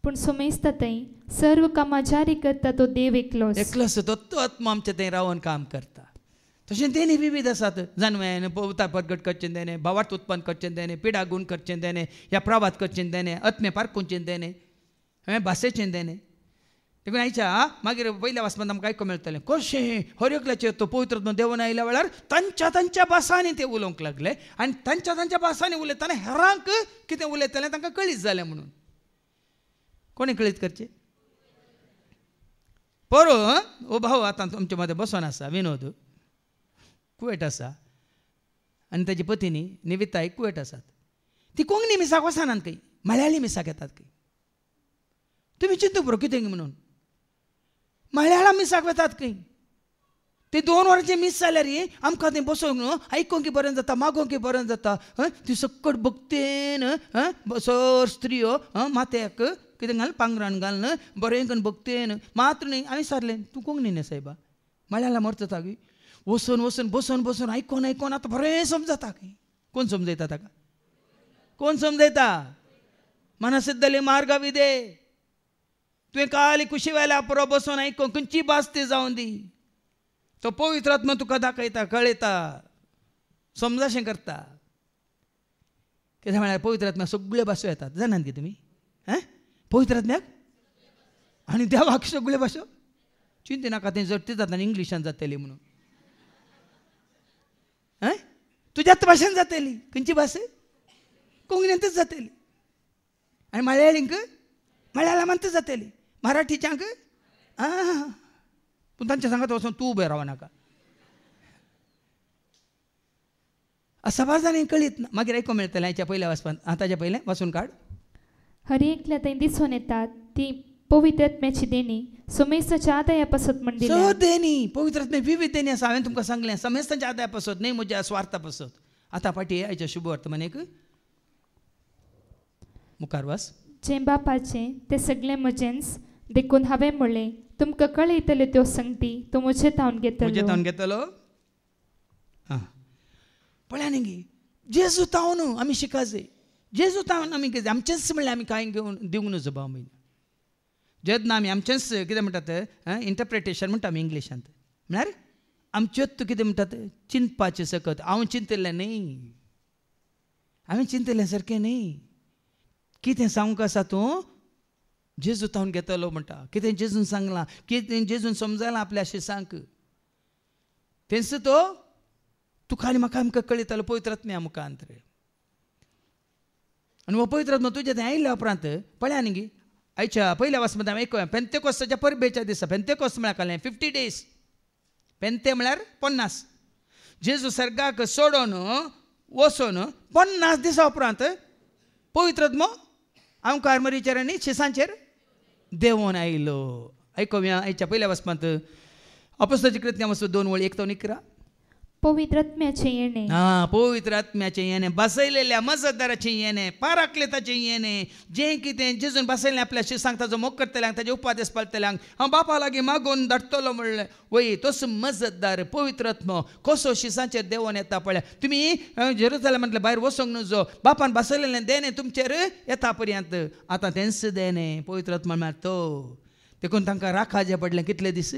पूण सुमेस्त थंय सर्व कामां जारी करता तो देव एकलोच. तो आत्मा आमचे थंय रावन काम करता. तशें तेणी विविध आसात. जानवें उतार प्रगट करचें देणे, भावार्थ उत्पन्न करचें देणे, पिडा गूण करचें देणे, ह्या प्रभात करचें देणे, आत्मे पारखुंचें देणे, भासेचें देणे. देखून आयच्या मागीर पयल्या वाचपांत आमकां आयकूंक मेळटलें कशें हर एकल्याचेर तो पवित्र देवन आयल्या वेळार तांच्या भासांनी ते उलोवंक लागले. आनी तांच्या भासांनी उलयतना हेरांक कितें उलयतलें तांकां कळीत जालें म्हणून. कोणी कळीत करचें? परो हो भाव आतां तुमचे मदें बसोन आसा, विनोद कुवेट आसा आनी ताची पत्नी निविताय कुवेट आसात. ती कोंकणी मिसाक वचनात खंय, मल्याळी मिसाक येतात खंय. तुमी चिंतूंक पुरो कितें म्हणून मल्याळम मिसाक वतात खंय. ते 2 वरांचे मिस जाल्यार आमकां थंय बसोंक न्हू, आयकोंक बरें जाता, मागोंक बरें जाता. ती सकट भक्तेन सर स्त्रियो माथ्याक कितें घाल पांघरान घालन बरें करून भक्तेन मात्र न्ही. हांवें विचारलें तूं कोंकणी न्ही सायबा, मल्याळम अर्थ जाता वचून बसून आयकोन आतां बरें समजता खंय. कोण समजयता ताका? कोण समजयता? मनसिद्धली मार्गविदे. तुवें काली कुशी वेल्या पुरो बसून आयको, खंयची भास ती जावन दी. तो पवित्र आत्मा तुका दाखयता, कळयता, समजाशें करता. कितें म्हळ्यार पवित्र आत्म्याक सगळ्यो भासो येतात. जाणात की तुमी? पवित्र आत्म्याक आनी देवाक सगळ्यो भासो. चिंती नाका तें जर ती जाता इंग्लिशान जातली म्हणून. तुज्याच भाशेन जातली. खंयची भास? कोंकणींतच जातली. आनी मल्याळींक मल्याळमांतच जातली. मराठीच्यांक पूण तांच्या सांगात वचून तूं उबें राव नाका. समाजांनी कळीत ना. मागीर आयकूंक मेळटलें हाच्या पयल्या वाचपान. ताच्या पयलें वाचून काड. हर एकल्या थंय दिसून येतात ती पवित्र आत्म्याची देणी समेस्ताच्या आदायापासत म्हण दिल्या. देणी पवित्र आत्मे विविध देणी आसा. हांवें तुमकां सांगलें समेस्ताच्या आदायापासत न्ही, म्हज्या स्वार्था पासत. आतां फाटीं आयच्या शुभ वर्तमानेक मुखार वाच. जें बापाचें तें सगळें म्हजेंच देखून हांवें म्हणलें तुमकां कळयतल्यो त्यो संगती तूं म्हजे तावन घेतलो. पळया न्ही जेजू तावन आमी शिकाजे. जेजू तावन आमी कितें आमचेंच म्हणल्यार आमी कांय घेवन दिवंक नजो भाव म्हयने. जेन्ना आमी आमचेंच कितें म्हणटात इंटरप्रिटेशन म्हणटा आमी इंग्लिशांत, म्हळ्यार आमच्योच कितें म्हणटात चिंतपाचें सकत. हांव चिंतलें न्ही, हांवें चिंतलें सारकें न्ही. कितें सांगूंक आसा तूं जेजू तावन घेतलो म्हणटा. कितें जेजून सांगलां, कितें जेजून समजलां आपल्या शिसांक, तेंच तो तुका आनी म्हाका आमकां कळयतालो पवित्र आत्म्या मुखांत. आनी हो पवित्र आत्मा तुजे थंय आयिल्ल्या उपरांत पळया न्ही आयच्या पयल्या वाचपांत हांवें आयकूया पेंतेकोस्ताच्या परबेच्या दिसा. पेंतेकोस्त म्हळ्यार कालें 50 days. पेंते म्हळ्यार 50. जेजू सर्गाक सोडून वचून 50 दिसा उपरांत पवित्र आत्मो आमकां आर्मरीचेर आनी शिसांचेर देंवोन आयलो. आयकूया आयच्या पयल्या वाचपांत अपोस्तलाची कृत्यां वचून 2 वळी 1 ते 11. पवित्र आत्म्याचें येणें. पवित्र आत्म्याचें येणें, बसयलेल्या मजतदाराचें येणें, पाराक्लेताचें येणें. जें कितें जेजून बसयलें आपल्या शिसांक ताजो मोग करतल्यांक, ताजे उपादेश पाळटल्यांक हांव बापा लागीं मागून धाडटलो म्हणलें. वय तोच मजतदार पवित्र आत्मो कसो शिसांचेर देंवोन येता पळय. तुमी जेरुसलेमांतले भायर वचोंक नजो. बापान बसयलेलें देणें तुमचेर येता पर्यंत. आतां तेंच देणें पवित्र आत्मा म्हळ्यार तो. देखून तांकां राखाचें पडलें कितले दीस.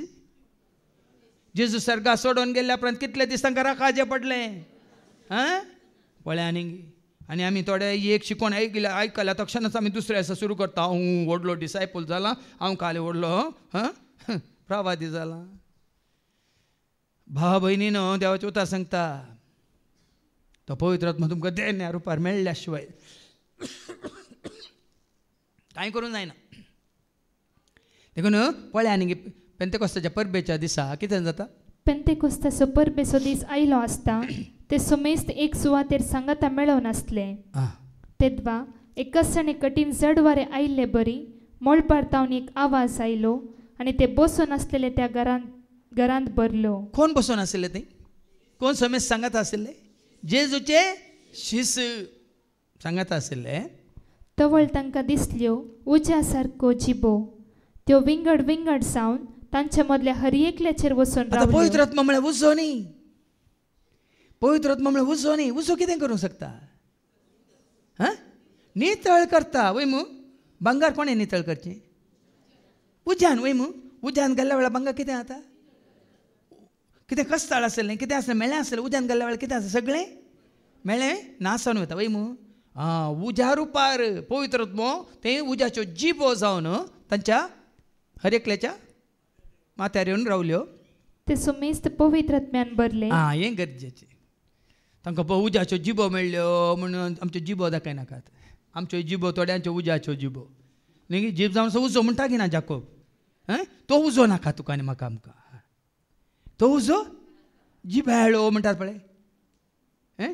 जेजू सर्गा सोडून गेल्ल्या उपरांत कितले दीस तांकां राखाचें पडलें. पळया न्ही. आनी आमी थोडे एक शिकोवन आयकल्या तक्षणच आमी दुसरे आसा सुरू करता. हांव व्हडलो डिसायपल जाला, हांव काले व्हडलो प्रवादी जाला. भाव भयणीनो देवाचें उतर सांगता तो पवित्र आत्मा तुमकां देण्या रुपार मेळ्ळ्या शिवाय कांय करूंक जायना. देखून पळय आनी पेंतेकोस्ताच्या परबेच्या दिसा कितें जाता. पेंतेकोस्ताचो परबेचो दीस आयलो आसता ते सुमेस्त एक सुवातेर सांगाता मेळोवन आसले. तेदवा एक कसणे कठीण जड वारें आयिल्ले बरी मोळ पारतावन एक आवाज आयलो आनी ते बसून आसलेले त्या घरांत भरलो. कोण बसून आशिल्ले ते. कोण समेस्त सांगाता आशिल्ले. जेजूचे शिस सांगाता आशिल्ले. तवळ तांकां दिसल्यो उज्या सारको जिबो त्यो विंगड विंगड जावन तांच्या मदल्या हर एकल्याचेर वचून रावल्यो. पवित्र आत्मा म्हळ्यार उजो न्ही. पवित्र आत्मा म्हळ्यार उजो न्ही. उजो कितें करूंक शकता. नितळ करता वय मू. भांगार कोणें नितळ करचें. उज्यान वय मू. उज्यान गेल्ल्या वेळार भांगार कितें जाता. कितें कस्ताळ आसलें कितें आसलें मेळ्ळें आसलें उज्यान गेल्ल्या वेळार कितें आसा सगळें मेळ्ळें नासोन वता वय मू. उज्या रुपार पवित्र आत्मो ते उज्याच्यो जिबो जावन तांच्या हर एकल्याच्या माथ्यार येवन रावल्यो. ते सुमेस्त पवित्र आत्म्यान भरले. हें गरजेचें. तांकां उज्याच्यो जिबो मेळ्ळ्यो म्हणून आमच्यो जिबो दाखयनाकात. आमच्यो जिबो थोड्यांच्यो उज्याच्यो जिबो न्ही. जीब जावन उजो म्हणटा की ना जाकोब. तो उजो नाका तुका आनी म्हाका आमकां. तो उजो जिब्याळो म्हणटात पळय.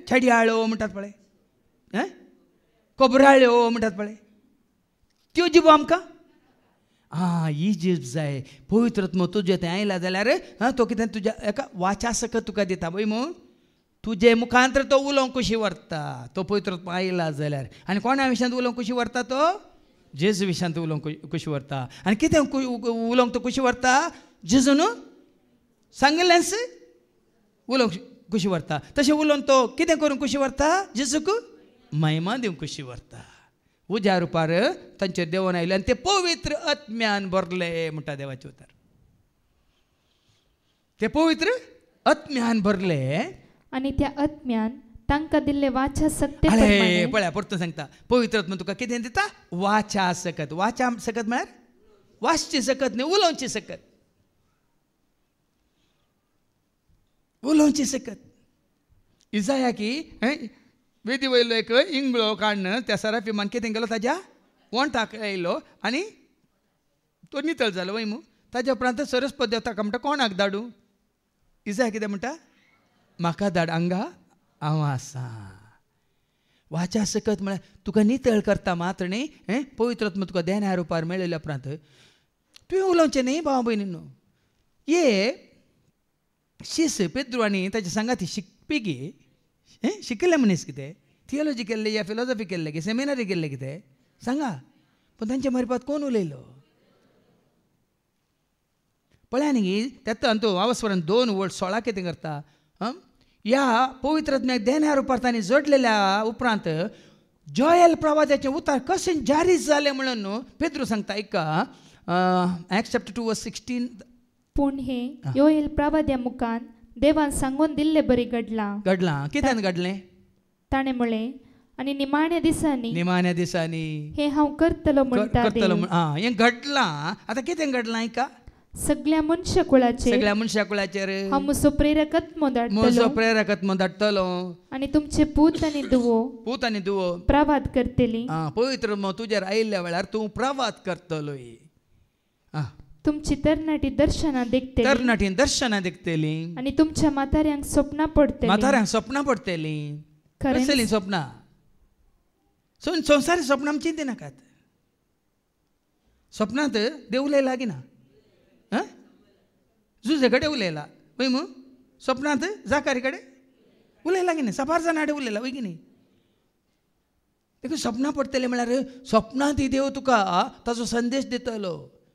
छडयाळो म्हणटात पळय. कोबराळ्यो म्हणटात पळय. त्यो जिबो आमकां ही जीब जाय. पवित्र आत्मो तुजें तें आयला जाल्यार तो कितें तुज्या एका वाचा सकत तुका दिता पळय मू. तुजे मुखांतर तो उलोवंक कशी व्हरता. तो पवित्र आत्मा आयला जाल्यार. आनी कोणा विशयांत उलोवंक कशी व्हरता तो. जेजू विशयांत उलोवंक कशी व्हरता. आनी कितें उलोवंक तो कशी व्हरता. जेजून सांगिल्लेंच उलोवंक कशी व्हरता. तशें उलोवन तो कितें करूंक कशी व्हरता. जेजूक महिमा दिवंक कशी व्हरता. उज्या रुपार तांचेर देवून आयले आनी ते पवित्र आत्म्यान भरले म्हणटा देवाचें उतर. ते पवित्र आत्म्यान भरले आनी त्या आत्म्यान तांकां दिल्ले वाचा सकते पळया परतून सांगता. पवित्र आत्मा तुका कितें दिता. वाचा सकत. वाचा सकत म्हळ्यार वाचची सकत न्ही उलोवची सकत. उलोवची सकत. इजाया की वेदी वयलो एक इंगळो काडन त्या सराफिमान कितें केलो ताज्या वोंटाक येयलो आनी तो नितळ जालो वय मू. ताज्या उपरांत सरस्वती देव ताका म्हणटा कोणाक धाडूं. इजाया कितें म्हणटा म्हाका धाड हांगा हांव आसा. वाचा सकत म्हळ्यार तुका नितळ करता मात्र न्ही. पवित्र आत्मा तुका देण्या रुपार मेळिल्ल्या उपरांत तुवें उलोवचें न्ही भाव भयणीनो. ये शिस पेद्रू आनी ताचे सांगाती शिकपी गे शिकिल्ले मनीस कितें थियोलॉजी केल्ले या फिलॉसॉफी केल्ले की सेमिनरी केल्ले कितें सांगा. पूण तांचे मारिपात कोण उलयलो. पळया न्ही तें तो आवस्वरान 2:16 कितें करता. ह्या पवित्र आत्म्याक देण्या रुपार तांणी जोडलेल्या उपरांत जोएल प्रवाद्याचें उतार कशें जारी जालें म्हणून न्हू पेद्रू सांगता. ऐका Acts chapter 2:16. पूण हे योएल प्रवाद्या मुखान देवान सांगून दिल्ले बरी घडलां. कित्यान घडलें. ताणें म्हळें आनी निमाण्या दिसांनी हे हांव करतलो म्हणटा. हें घडलां. आतां कितें घडलां ऐका. सगळ्या मनशाकुळाचेर हांव म्हजो प्रेरक आत्मो धाडटलो आनी तुमचे पूत आनी दुवो प्रवाद करतली. पवित्र तुजेर आयिल्ल्या वेळार तूं प्रवाद करतलो. तुमची तरणाटी दर्शनां देखतली आनी तुमच्या म्हाताऱ्यांक स्वप्नां पडटली. कसली स्वप्नां. संवसारी स्वप्नां चिंती नाकात. स्वप्नांत देव उलयला की ना. जुजे कडेन उलयला वय मू. स्वप्नांत जाकारी कडेन उलयला की न्ही. साबार जाणां कडेन उलयला वय की न्ही. देखून स्वप्नां पडटली म्हळ्यार स्वप्नांत देव तुका ताचो संदेश दितलो.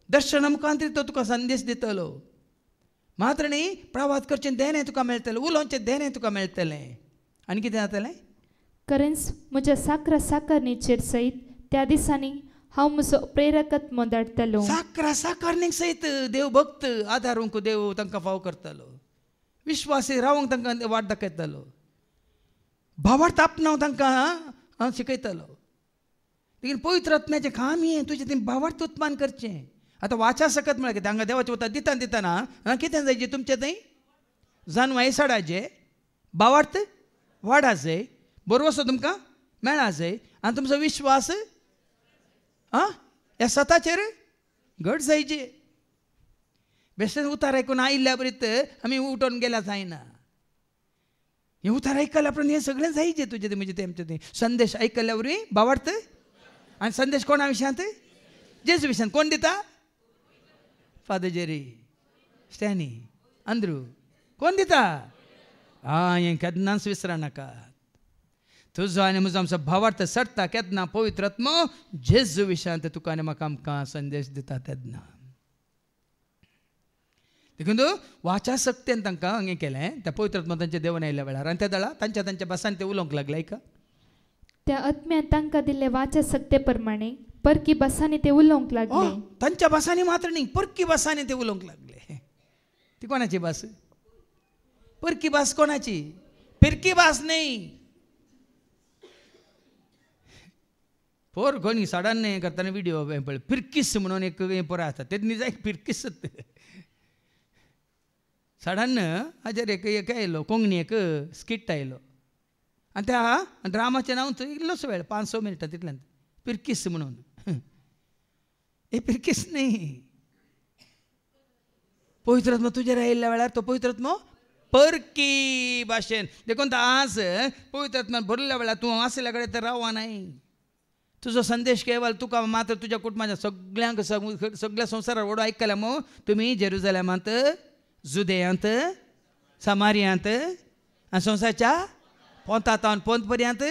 दर्शना मुखांत तो तुका संदेश दितलो. मात्र न्ही प्रवाद करचें देणें तुका मेळटलें. उलोवचें देणें तुका मेळटलें. आनी कितें जातलें. खरेंच म्हज्या साकरणेचेर सयत त्या दिसांनी हांव म्हजो प्रेरक आत्मो धाडटलो. साकरणेक सयत देव भक्त आदारूंक देव तांकां फाव करतलो. विश्वासी रावंक तांकां वाट दाखयतलो. भावार्थ आपणावंक तांकां शिकयतलो. लेकीन पवित्र आत्म्याचें काम हें तुजें तें भावार्थ उत्पन्न करचें. आतां वाचा सकत म्हळ्यार कितें हांगा देवाचें उतर दितना कितें जायचें तुमचें थंय जानवां येसाडाचें भावार्थ वाडा जाय, बरोवसो तुमकां मेळा जाय, आनी तुमचो विश्वास ह्या स्वताचेर घट जायचे. बेश्टेच उतार आयकून आयिल्ल्या बरीत आमी उठोन गेल्या जायना. हे उतार आयकल्या उपरांत हें सगळें जायचें तुजें म्हणजे तेमचें तें संदेश आयकल्या वरी बावार्थ. आनी संदेश कोणा विशयांत? जेजू विशयांत. कोण दिता? Father Jerry, Stany, Andrew. कोण दिता? हें केन्नाच विसरनाका. तुजो आनी म्हजो आमचो भावार्थ सडटा केन्ना पवित्र आत्मो जेजू विशयांत तुका आनी म्हाका आमकां संदेश दिता तेन्ना. देखून वाचा सक्तेन तांकां हें केलें, त्या पवित्र आत्मा तांचे देवन आयिल्ल्या वेळार. आनी त्या दळा तांच्या भासान ते उलोवंक लागले. ऐका, त्या आत्म्यान तांकां दिल्ले वाचा सक्ते प्रमाणे परकी भासांनी ते उलोवंक लागले. तांच्या भासांनी मात्र न्ही, परकी भासांनी ते उलोवंक लागले. ती कोणाची भास? परकी भास कोणाची? फिरकी भास न्ही. पोर कोणी सडन हें करतना व्हिडिओ पळय, फिरकीस म्हणून एक हें पळय आसा, तें न्ही जाय फिरकीस. सडन हाजेर एक आयलो, कोंकणी एक स्किट आयलो, आनी त्या ड्रामाचें नांव इल्लोसो वेळ 5-6 मिनटां तितल्यान फिरकीस म्हणून. हे फिरकीस न्ही. पवित्र आत्मा तुजेर आयिल्ल्या वेळार तो पवित्र आत्मा परकी भाशेन. देखून आज पवित्र आत्म्यान भरल्या वेळार तूं आसल्या कडेन तर रावना नाही. तुजो संदेश केवळ तुका मात्र तुज्या कुटुंबाच्या सगळ्यांक सगळ्या संवसारार व्हडलो आयकला मग तुम्ही जेरुसलेमांत, जुदेयांत, समारियांत आनी संवसाराच्या पोंतांत पोंत पर्यंत.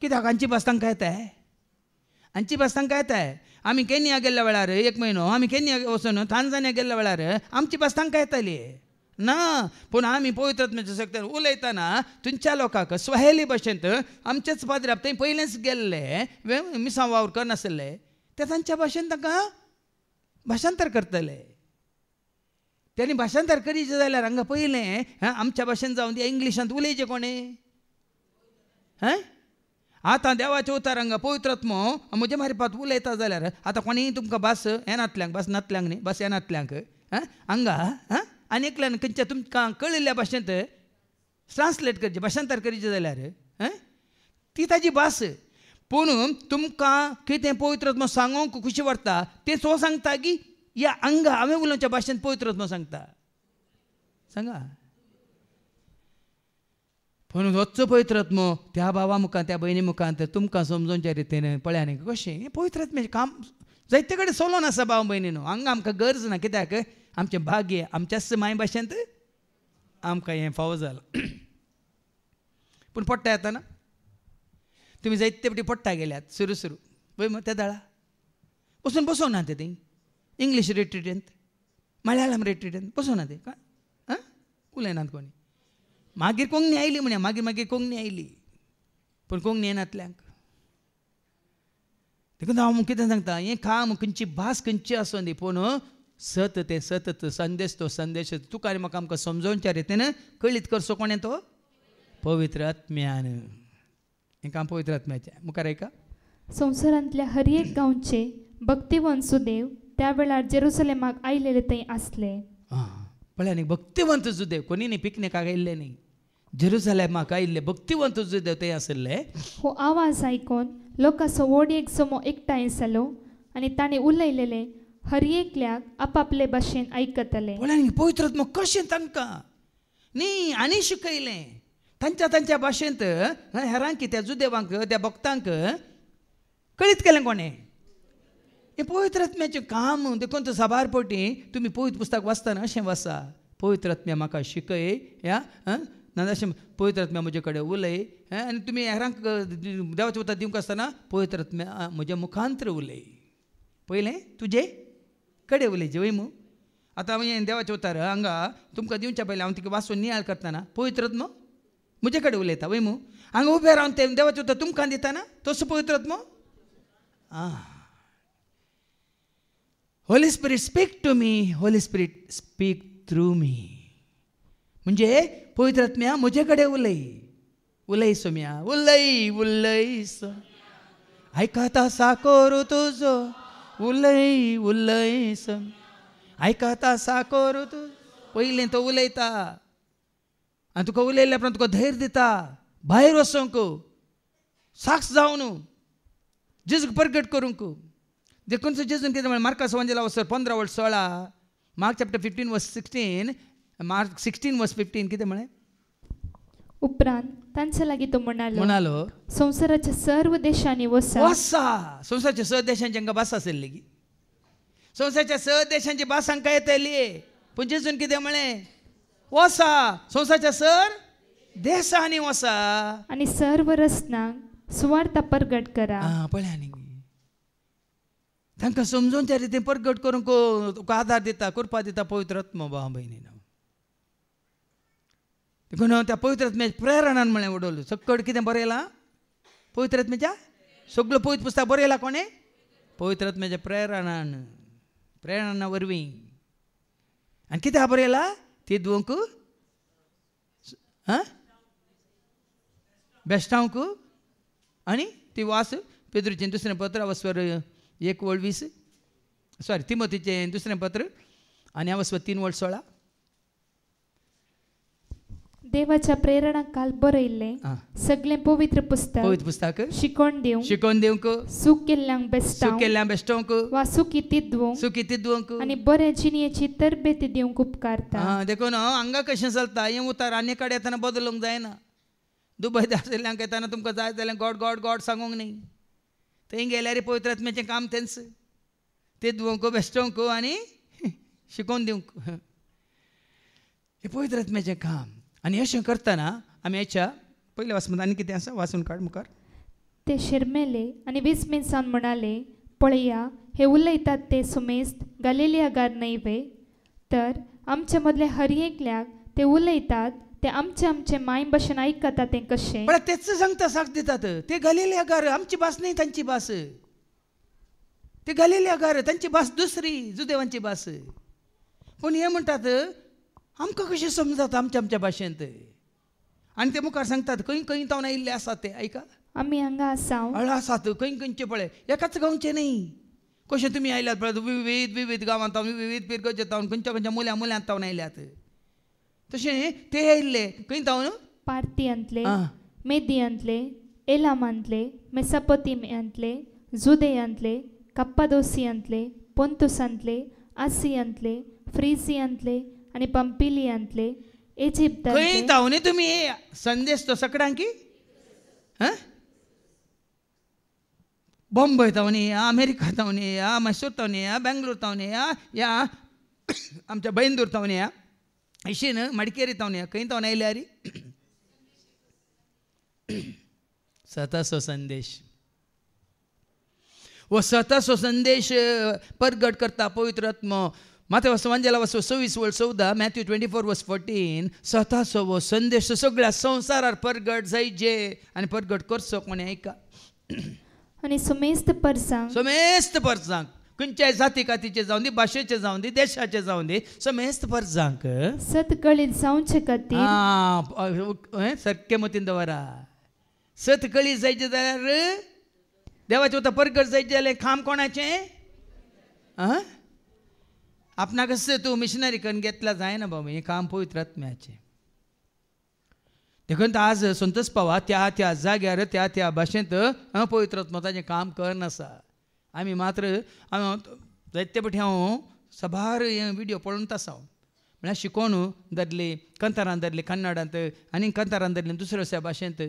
कित्याक हांची भास तांकां येताय? हांची भास तांकां येताय? आमी केन्या गेल्ल्या वेळार 1 म्हयनो आमी केन्या वचून तांजानिया गेल्ल्या वेळार आमची भास तांकां येताली ना. पूण आमी पवित्र आत्म्याच्या शक्तीन उलयतना तुमच्या लोकांक स्वाहेली भाशेंत आमचेच पाद्र्याप थंय पयलेंच गेल्ले मिसां वावर करनासले ते तांच्या भाशेन तांकां भाशांतर करतले. त्यांनी भाशांतर करीचे जाल्यार हांगा पयलें आमच्या भाशेन जावन ती इंग्लिशांत उलयचें कोणे? आतां देवाच्या उतार हांगा पवित्र आत्मो म्हजे मारिपात उलयता जाल्यार आतां कोणीय तुमकां भास येनातल्यांक, भास नातल्यांक न्ही, भास येनातल्यांक हांगा आनी एकल्यान खंयच्या तुमकां कळिल्ल्या भाशेंत ट्रान्सलेट करचें, भाशांतर करीचें जाल्यार ती ताजी भास. पूण तुमकां कितें पवित्र आत्मो सांगूंक खुशी वाडटा तें सो सांगता की या हांगा हांवें उलोवच्या भाशेंत पवित्र आत्मो सांगता. सांगा. पूण होचो पवित्र आत्मो त्या भावा मुखांत, त्या भयणी मुखांत तुमकां समजोवच्या रितीन पळया न्ही कशें पवित्र आत्म्याचें काम जायते कडेन चलोवन आसा भाव भयणीनो. हांगा आमकां गरज ना, कित्याक आमचें भाग्य आमच्याच माय भाशेंत आमकां हें फावो जालां. पूण पडटा येता ना, तुमी जायते फावटी पडटा गेल्यात सुरू पळय मग त्या दळा वचून बसोवना ते थंय इंग्लीश रिट्रिटींत, मल्याळम रिट्रिटींत बसोवना ते उलयनात कोणी. मागीर कोंकणी आयली म्हण्या, मागीर कोंकणी आयली पूण कोंकणी येनातल्यांक. देखून हांव कितें सांगता, हें काम खंयची भास खंयची आसूं दी पूण सतत संदेश तो संदेश तुका आनी म्हाका आमकां समजोवच्या रितीन कळीत करचो कोणें? तो पवित्र आत्म्यान. हें काम पवित्र आत्म्याचें. मुखार ऐका. संवसारांतल्या हर एक गांवचे भक्तिवंत सुदेव त्या वेळार जेरुसलेमाक आयलेले थंय आसले. पळया न्ही, भक्तिवंत जुदेव कोणी न्ही पिकनिकाक आयिल्ले न्ही, जेरुसलेमाक आयिल्ले भक्तिवंत जुदेव थंय आसले. हो आवाज आयकून लोकांचो व्हड समूह एकठांय जालो आनी ताणें उलयलेले हर एकल्याक आपापले भाशेन आयकतले. पळया न्ही पवित्र आत्मा कशें तांकां न्ही आनी शिकयलें तांच्या भाशेंत हेरांक त्या जुदेवांक त्या भक्तांक कळीत केलें कोणें? हें पवित्र आत्म्याचें काम. देखून तो साबार फावटी तुमी पवित्र पुस्तक वाचतना अशें वाचा, पवित्र आत्म्या म्हाका शिकय ना अशें पवित्र आत्म्या म्हजे कडेन उलय. आनी तुमी हेरांक देवाचें उतर दिवंक आसतना पवित्र आत्म्या म्हज्या मुखांतर उलय. पयलें तुजे कडेन उलयचें वय मू. आतां हांवें देवाचें उतर हांगा तुमकां दिवच्या पयलीं हांव तिका वाचून नियाळ करतना पवित्र आत्मो म्हजे कडेन उलयता वय मू. हांगा उबें रावन तें देवाचें उतर तुमकां दिता ना, तसो पवित्र आत्मो. Holy spirit speak to me, holy spirit speak through me. म्हणजे पवित्र आत्म्या म्हजे कडेन उलय सोम्या, उलय सो आयकता साकोर तुजो, उलय सोम्या आयकता साकोर तुजो. पयलीं तो उलयता आनी तुका उलयल्या उपरांत तुका धैर्य दिता भायर वचूंक साक्ष जावन जेजूक प्रगट करूंक. देखून जेजून कितें म्हळें मार्कास एवांजेला 15:16 मार्क चॅप्टर 15:16 मार्क 16:15 कितें म्हळें. उपरांत तांचे लागीं तो म्हणालो संवसाराच्या सर्व देशांनी वसा. संवसाराच्या स देशांची हांकां भास आसली गी. संवसाराच्या स देशांची भास हांकां येतली. पूण जेजून कितें म्हळें वसा संवसाराच्या सर देशांनी वसा आनी सर्व रस्त्यांक सुवार्ता प्रगट करा. पळया न्ही तांकां समजून त्या रितीन प्रगट करूंक तुका आदार दिता कृपा दिता पवित्र आत्मा भाव भयणीन. देखून त्या पवित्र आत्म्याच्या प्रेरणान म्हळें उडोवलें सकट कितें बरयलां पवित्र आत्म्याच्या सगळं पवित्र पुस्तक बरयलां कोणें पवित्र आत्म्याच्या प्रेरणा वरवीं. आनी कितें बरयलां ती दोवंक बेश्टावंक आनी ती वास पेद्रूचें दुसरें पत्र अवस्वर 1:20 सॉरी तिमोथीचें दुसरें पत्र आनी अवस्वर 3:16 देवाच्या प्रेरणा काल बरयल्लें सगळें पवित्र पुस्तक शिकोवन दिवंक सूख केल्ल्यांक बेश्टावंक वा सुखी तिदवंक आनी बरे जिणेची तरबेती दिवंक उपकारता. देखून हांगा कशें चलता हें उतार आनी कडेन येताना बदलूंक जायना. दुबय आसलेल्यांक येताना तुमकां जाय जाल्यार गॉड गॉड गॉड सांगूंक न्ही. थंय गेल्यार पवित्र आत्म्याचें काम तेंच तिदवंक बेश्टावंक आनी शिकोवन दिवंक हें पवित्र आत्म्याचें काम. आनी अशें करतना आमी हेच्या पयल्या वाचून आनी कितें आसा वाचून काड मुखार. ते शिरमेले आनी विस्मीत जावन म्हणाले पळया हे उलयतात ते सुमेस्त गलिलियागार न्हय तर आमचे मदले हर एकल्याक ते उलयतात ते आमचे माय भाशेन आयकता तें कशें. पण तेच सांगता साक्ष दितात ते गलिलियागार आमची भास न्ही तांची भास. ते गलिलियागार तांची भास दुसरी जुदेवांची भास. पूण हे म्हणटात आमकां कशें समजता आमच्या भाशेंत. आनी ते मुखार सांगतात खंय खंय तावन आयिल्ले आसात ते आयका आमी हांगा आसात खंय खंयचे पळय एकाच गांवचे न्ही. कशें तुमी आयल्यात पळय विविध गांवांत विविध पिरगोचे तावन खंयच्या मुल्यांत तावन आयल्यात. तशें ते आयिल्ले खंय तावन पार्थियांतले मेदियांतले एलामांतले मेसोपोटेमियांतले जुदेयांतले कप्पादोसियांतले पोंतुसांतले आसियांतले फ्रिजियांतले आनी पंपिलियांतले इजिप्तांतले खंय तावनी तुमी संदेश तो सगळ्यांकी बॉम्बे तावन या अमेरिका तावन या मैसूर तावन या बेंगलोर तावन या आमच्या बेंदूर तावन या इशीन मडिकेरी तावन या खंय तावन आयल्यार स्वताचो संदेश वो स्वताचो संदेश प्रगट करता पवित्र आत्मा. माथ्या एवांजेला 26:14 मॅथ्यू 24:14 स्वताचो वो संदेश सगळ्या संवसारार प्रगट जायचे आनी प्रगट करचो कोणी आयका. आनी सुमेस्त परसांक खंयच्याय जाती कातीचे जावन दी भाशेचे जावन दी देशाचे जावन दी समेस्त परसांक सतकळीत जावचे खातीर सारके मतीन दवरा. सतकळीत जायचे जाल्यार देवाचे उतर प्रगट जायचे जाल्यार काम कोणाचें आपणाक तूं मिशनरी करून घेतला जायना बाबा हें काम पवित्र आत्म्याचें. देखून आज संतोष पावा त्या जाग्यार त्या भाशेंत पवित्र आत्मा ताचें काम करनासा. आमी मात्र जायते फावटी हांव सभार विडियो पळोवन आसा म्हळ्यार शिकोवन धरली कंतारान धरली कन्नडांत आनी कंतारान धरली दुसऱ्या भाशेंत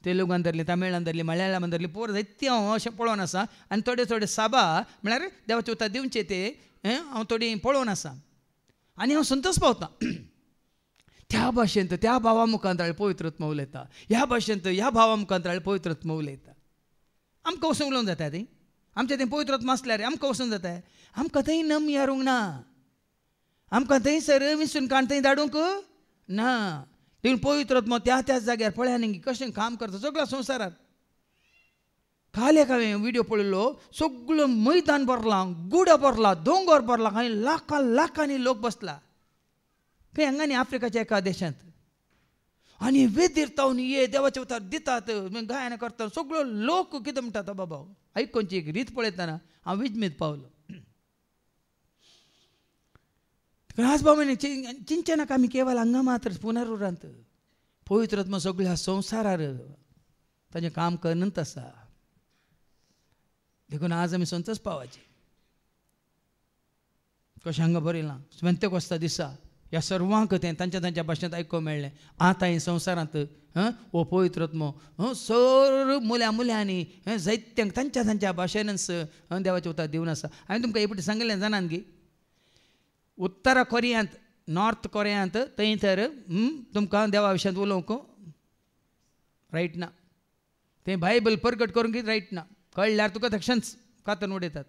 तेलुगान धरली तमिळान धरली मल्याळमान धरली पोर जायती हांव अशें पळोवन आसा. आनी थोडे सभा म्हळ्यार देवाचे उतर दिवचे ते हांव थोडी पळोवन आसा. आनी हांव संतोश पावता त्या भाशेंत त्या भावा मुखांतराळे पवित्र आत्मा उलयता ह्या भाशेंत ह्या भावा मुखांतराळे पवित्र आत्मा उलयता. आमकां वचूंक उलोवंक जाता थंय आमचें थंय पवित्र आत्मा आसल्यार आमकां वचूंक जाता. आमकां थंय नम यारूंक ना आमकां थंय सर विसरून काण थंय धाडूंक ना. देखून पवित्र आत्मा त्या जाग्यार पळया न्ही कशें काम करता सगळ्या संवसाराक. काल एक हांवें विडियो पळयलो सगळो मैदान भरलां गुडो भरला दोंगर भरला खंय लाखांनी लोक बसला खंय हांगा न्ही आफ्रिकाच्या एका देशांत. आनी वेदीर तावन ये देवाचे उतर दितात गायन करता सगळो लोक कितें म्हणटात बाबा आयकोनची एक रीत पळयतना हांव विजमीत पावलो. आज बाबा चिंचे नाका आमी केवळ हांगा मात्र पुनरुरांत पवित्र आत्मा सगळ्या संवसारार ताजें काम करनच आसा. देखून आज आमी संतच पावचे. कशें हांगा बरयलां पेंतेकोस्ता दिसा ह्या सर्वांक तें तांच्या भाशेंत आयको मेळ्ळें. आतां हे संवसारांत हो पवित्र आत्मो सर मुल्यांनी जायत्यांक तांच्या भाशेनच देवाचें उतर दिवन आसा. हांवें तुमकां हे फावटी सांगिल्लें जाणान की उत्तर कोरियांत नॉर्थ कोरियांत थंय तर तुमकां देवा विशयांत उलोवंक रायट ना. तें बायबल परगट करूंक रायट ना. कळल्यार तुका तशेंच कातून उडयतात.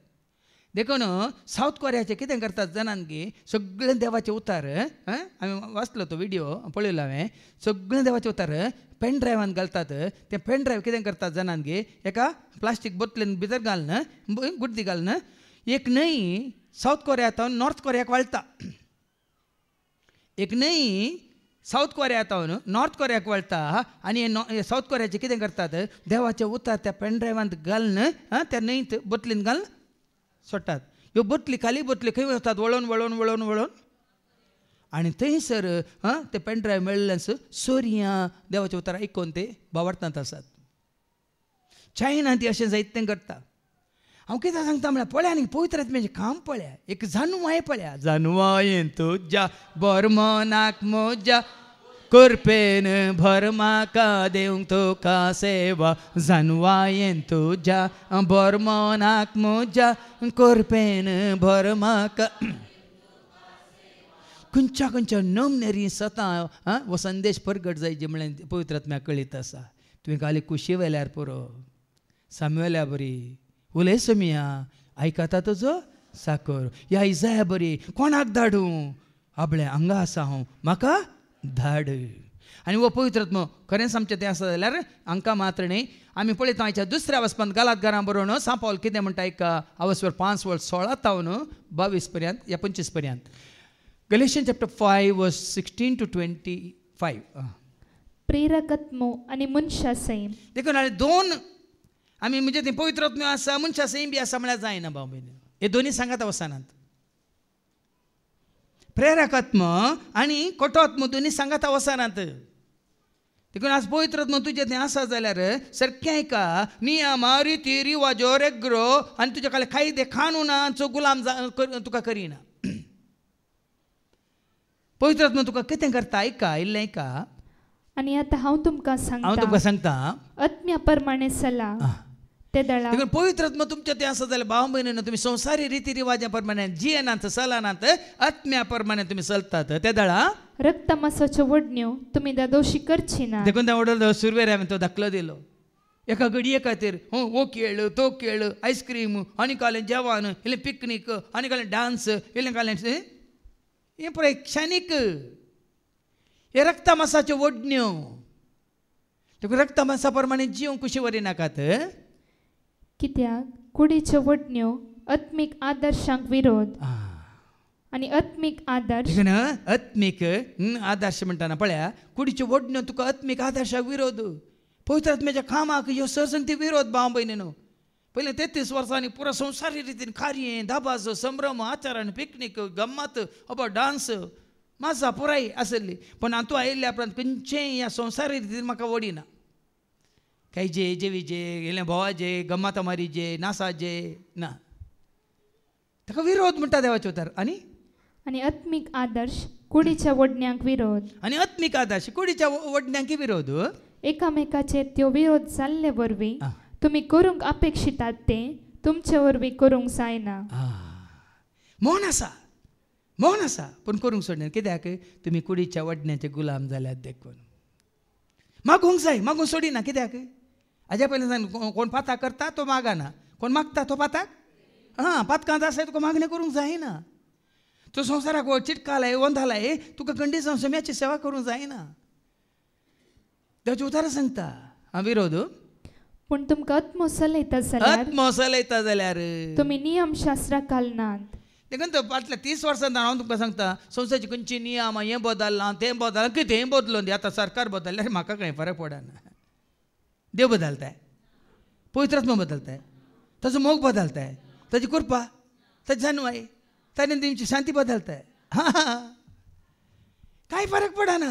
देखून सावथ कोरियाचे कितें करतात जाणान की सगळें देवाचें उतार हांवें वाचलो तो विडियो पळयलो हांवें. सगळें देवाचें उतार पेन ड्रायवान घालतात. तें पेन ड्रायव कितें करतात जाणान की एका प्लास्टीक बोतलेन भितर घालून गुड्डी घालून एक न्हंय सावथ कोरियांत नॉर्थ कोरियाक वळटा. एक न्हंय सावथ कोरियांत नॉर्थ कोरियाक वळटा आनी हे सावथ कोरियाचे कितें करतात देवाचें उतार त्या पेन ड्रायवांत घालून त्या न्हंयत बोतलेन घालून सोडटात. ह्यो बोटली खाली बोटली खंय वतात वळोन वळोन वळोन वळोन आनी थंयसर ते पेन ड्रायव मेळिल्ल्यान सोर्यां देवाचें उतार आयकून ते बावडतात आसात. चायना ती अशें जायतें करता. हांव कितें सांगता म्हळ्यार पळया न्ही पवित्र आत्म्याचें काम पळया. एक जानवाय पळया. जानवायें तुज्या बरमनाक म्हज्या करपेन भर म्हाका देवंक तुका सेवा. जानवायें तुज्या बरमनाक म्हज्या करपेन भर म्हाका. खंयच्या नमनेरी सतां हो संदेश परगट जायचे म्हळ्यार पवित्र आत्म्याक कळीत आसा. तुवें खाली कुशी वेल्यार पुरो सामवेल्या बरी उलय समिया आयकता तुजो साकर. ह्या इजाया बरी कोणाक धाडूं आपल्या हांगा आसा हांव म्हाका धाड. आनी हो पवित्र आत्मो खरेंच आमचें तें आसा जाल्यार हांकां मात्र न्ही. आमी पळयता हांच्या दुसऱ्या वचपांत गालात घरां बरोवन सा पावल कितें म्हणटा आयका. आवसवर 5:16 पर्यंत या 25 पर्यंत. Galatians chapter 5 verse 16 to 25. प्रेरकत्मो आनी मनशा सैम. देखून दोन आमी म्हणजे तें पवित्र आत्मो आसा मनशा सैम बी आसा म्हळ्यार जायना भाव भयणी. हे दोनी सांगात वचनात. प्रेरकात्म आनी खोटो आत्मो दोनी सांगात वचनात. देखून आज पवित्र आत्मो तुजें तें आसा जाल्यार सारकें आयका. नियमा रिती रिवाजो रेग्रो आनी तुजे खाली कायदे कानुनांचो गुलाम तुका करिना. पवित्र आत्मा तुका कितें करता आयका. इल्लें आयका. आनी आतां हांव तुमकां सांगता आत्म्या प्रमाणे चला. ते दळा देखून पवित्र आत्मा तुमचें तें आसा जाल्यार भाव भयणीनो तुमी संवसारी रिती रिवाजा प्रमाणे जियेनात चलनात आत्म्या प्रमाणे तुमी चलतात. ते दळा रक्त मांसाच्यो वडण्यो तुमी दोशी करची ना. देखून त्या सुरवेर हांवें तो दाखलो दिलो. एका घडये खातीर हो खेळ तो खेळ आयस्क्रीम आनी कालें जेवण इल्लें पिकनीक आनी कालें डान्स इल्लें कालें हें पळय क्षणीक. हे रक्ता मांसाच्यो वडण्यो. देखून रक्ता मांसा प्रमाणे जिवंक कुशी वरिनाकात. कित्याक कुडीच्यो वडण्यो आत्मीक आदर्शांक विरोध आनी आत्मीक आदर्श आत्मीक आदर्श म्हणटाना पळया कुडीच्यो वडण्यो तुका आत्मीक आदर्शाक विरोध. पवित्र आत्म्याच्या कामाक ह्यो सरसंगती विरोध भाव भयणीनो. पयलीं 33 वर्सांनी पुरो संवसारी रितीन कार्य दाबाज संभ्रम आचारण पिकनीक गम्मत अबो डान्स माझा पुराय आसली. पण तूं आयिल्ल्या उपरांत खंयचेंय ह्या संवसारी रितीन म्हाका वडिना. खायचे जेवीचे इल्लें भोवाचे गम्मत मारीचे नाचाचे ना. ताका विरोध म्हणटा देवाचे उतार. आनी आत्मीक आदर्श कुडीच्या वडण्यांक विरोध. आनी आत्मीक आदर्श कुडीच्या वडण्यांक विरोध. एकामेकाचेर त्यो विरोध जाल्ले वरवीं तुमी करूंक अपेक्षितात तें तुमचे वरवीं करूंक जायना. मौन आसा पूण करूंक सोडना. कित्याक तुमी कुडीच्या वडण्याचे गुलाम जाल्यात. देखून मागूंक जाय मागूंक सोडिना. कित्याक हाज्या पयलीं सांग कोण पाताक करता तो मागना. कोण मागता तो पाताक पातकांत आसा तुका मागणें करूंक जायना. तूं संवसाराक चिटकालाय वंदालाय तुका खंडीत सम्याची सेवा करूंक जायना. देवाचे उतार सांगता विरोध. पूण तुमकां आत्मो चलयता जाल्यार तुमी नियमशास्त्राक घालनात. देखून तो फाटल्या 30 वर्सां हांव तुमकां सांगता संवसाराची खंयची नियम हें बदललां तें बदललां कितें बदलून दी. आतां सरकार बदलल्यार म्हाका कांय फरक पडना. देव बदलताय पवित्र आत्मा बदलताय ताजो मोग बदलताय ताजी कृपा ताजी जानवाय ताणें तेंची शांती बदलताय. कांय फरक पडना.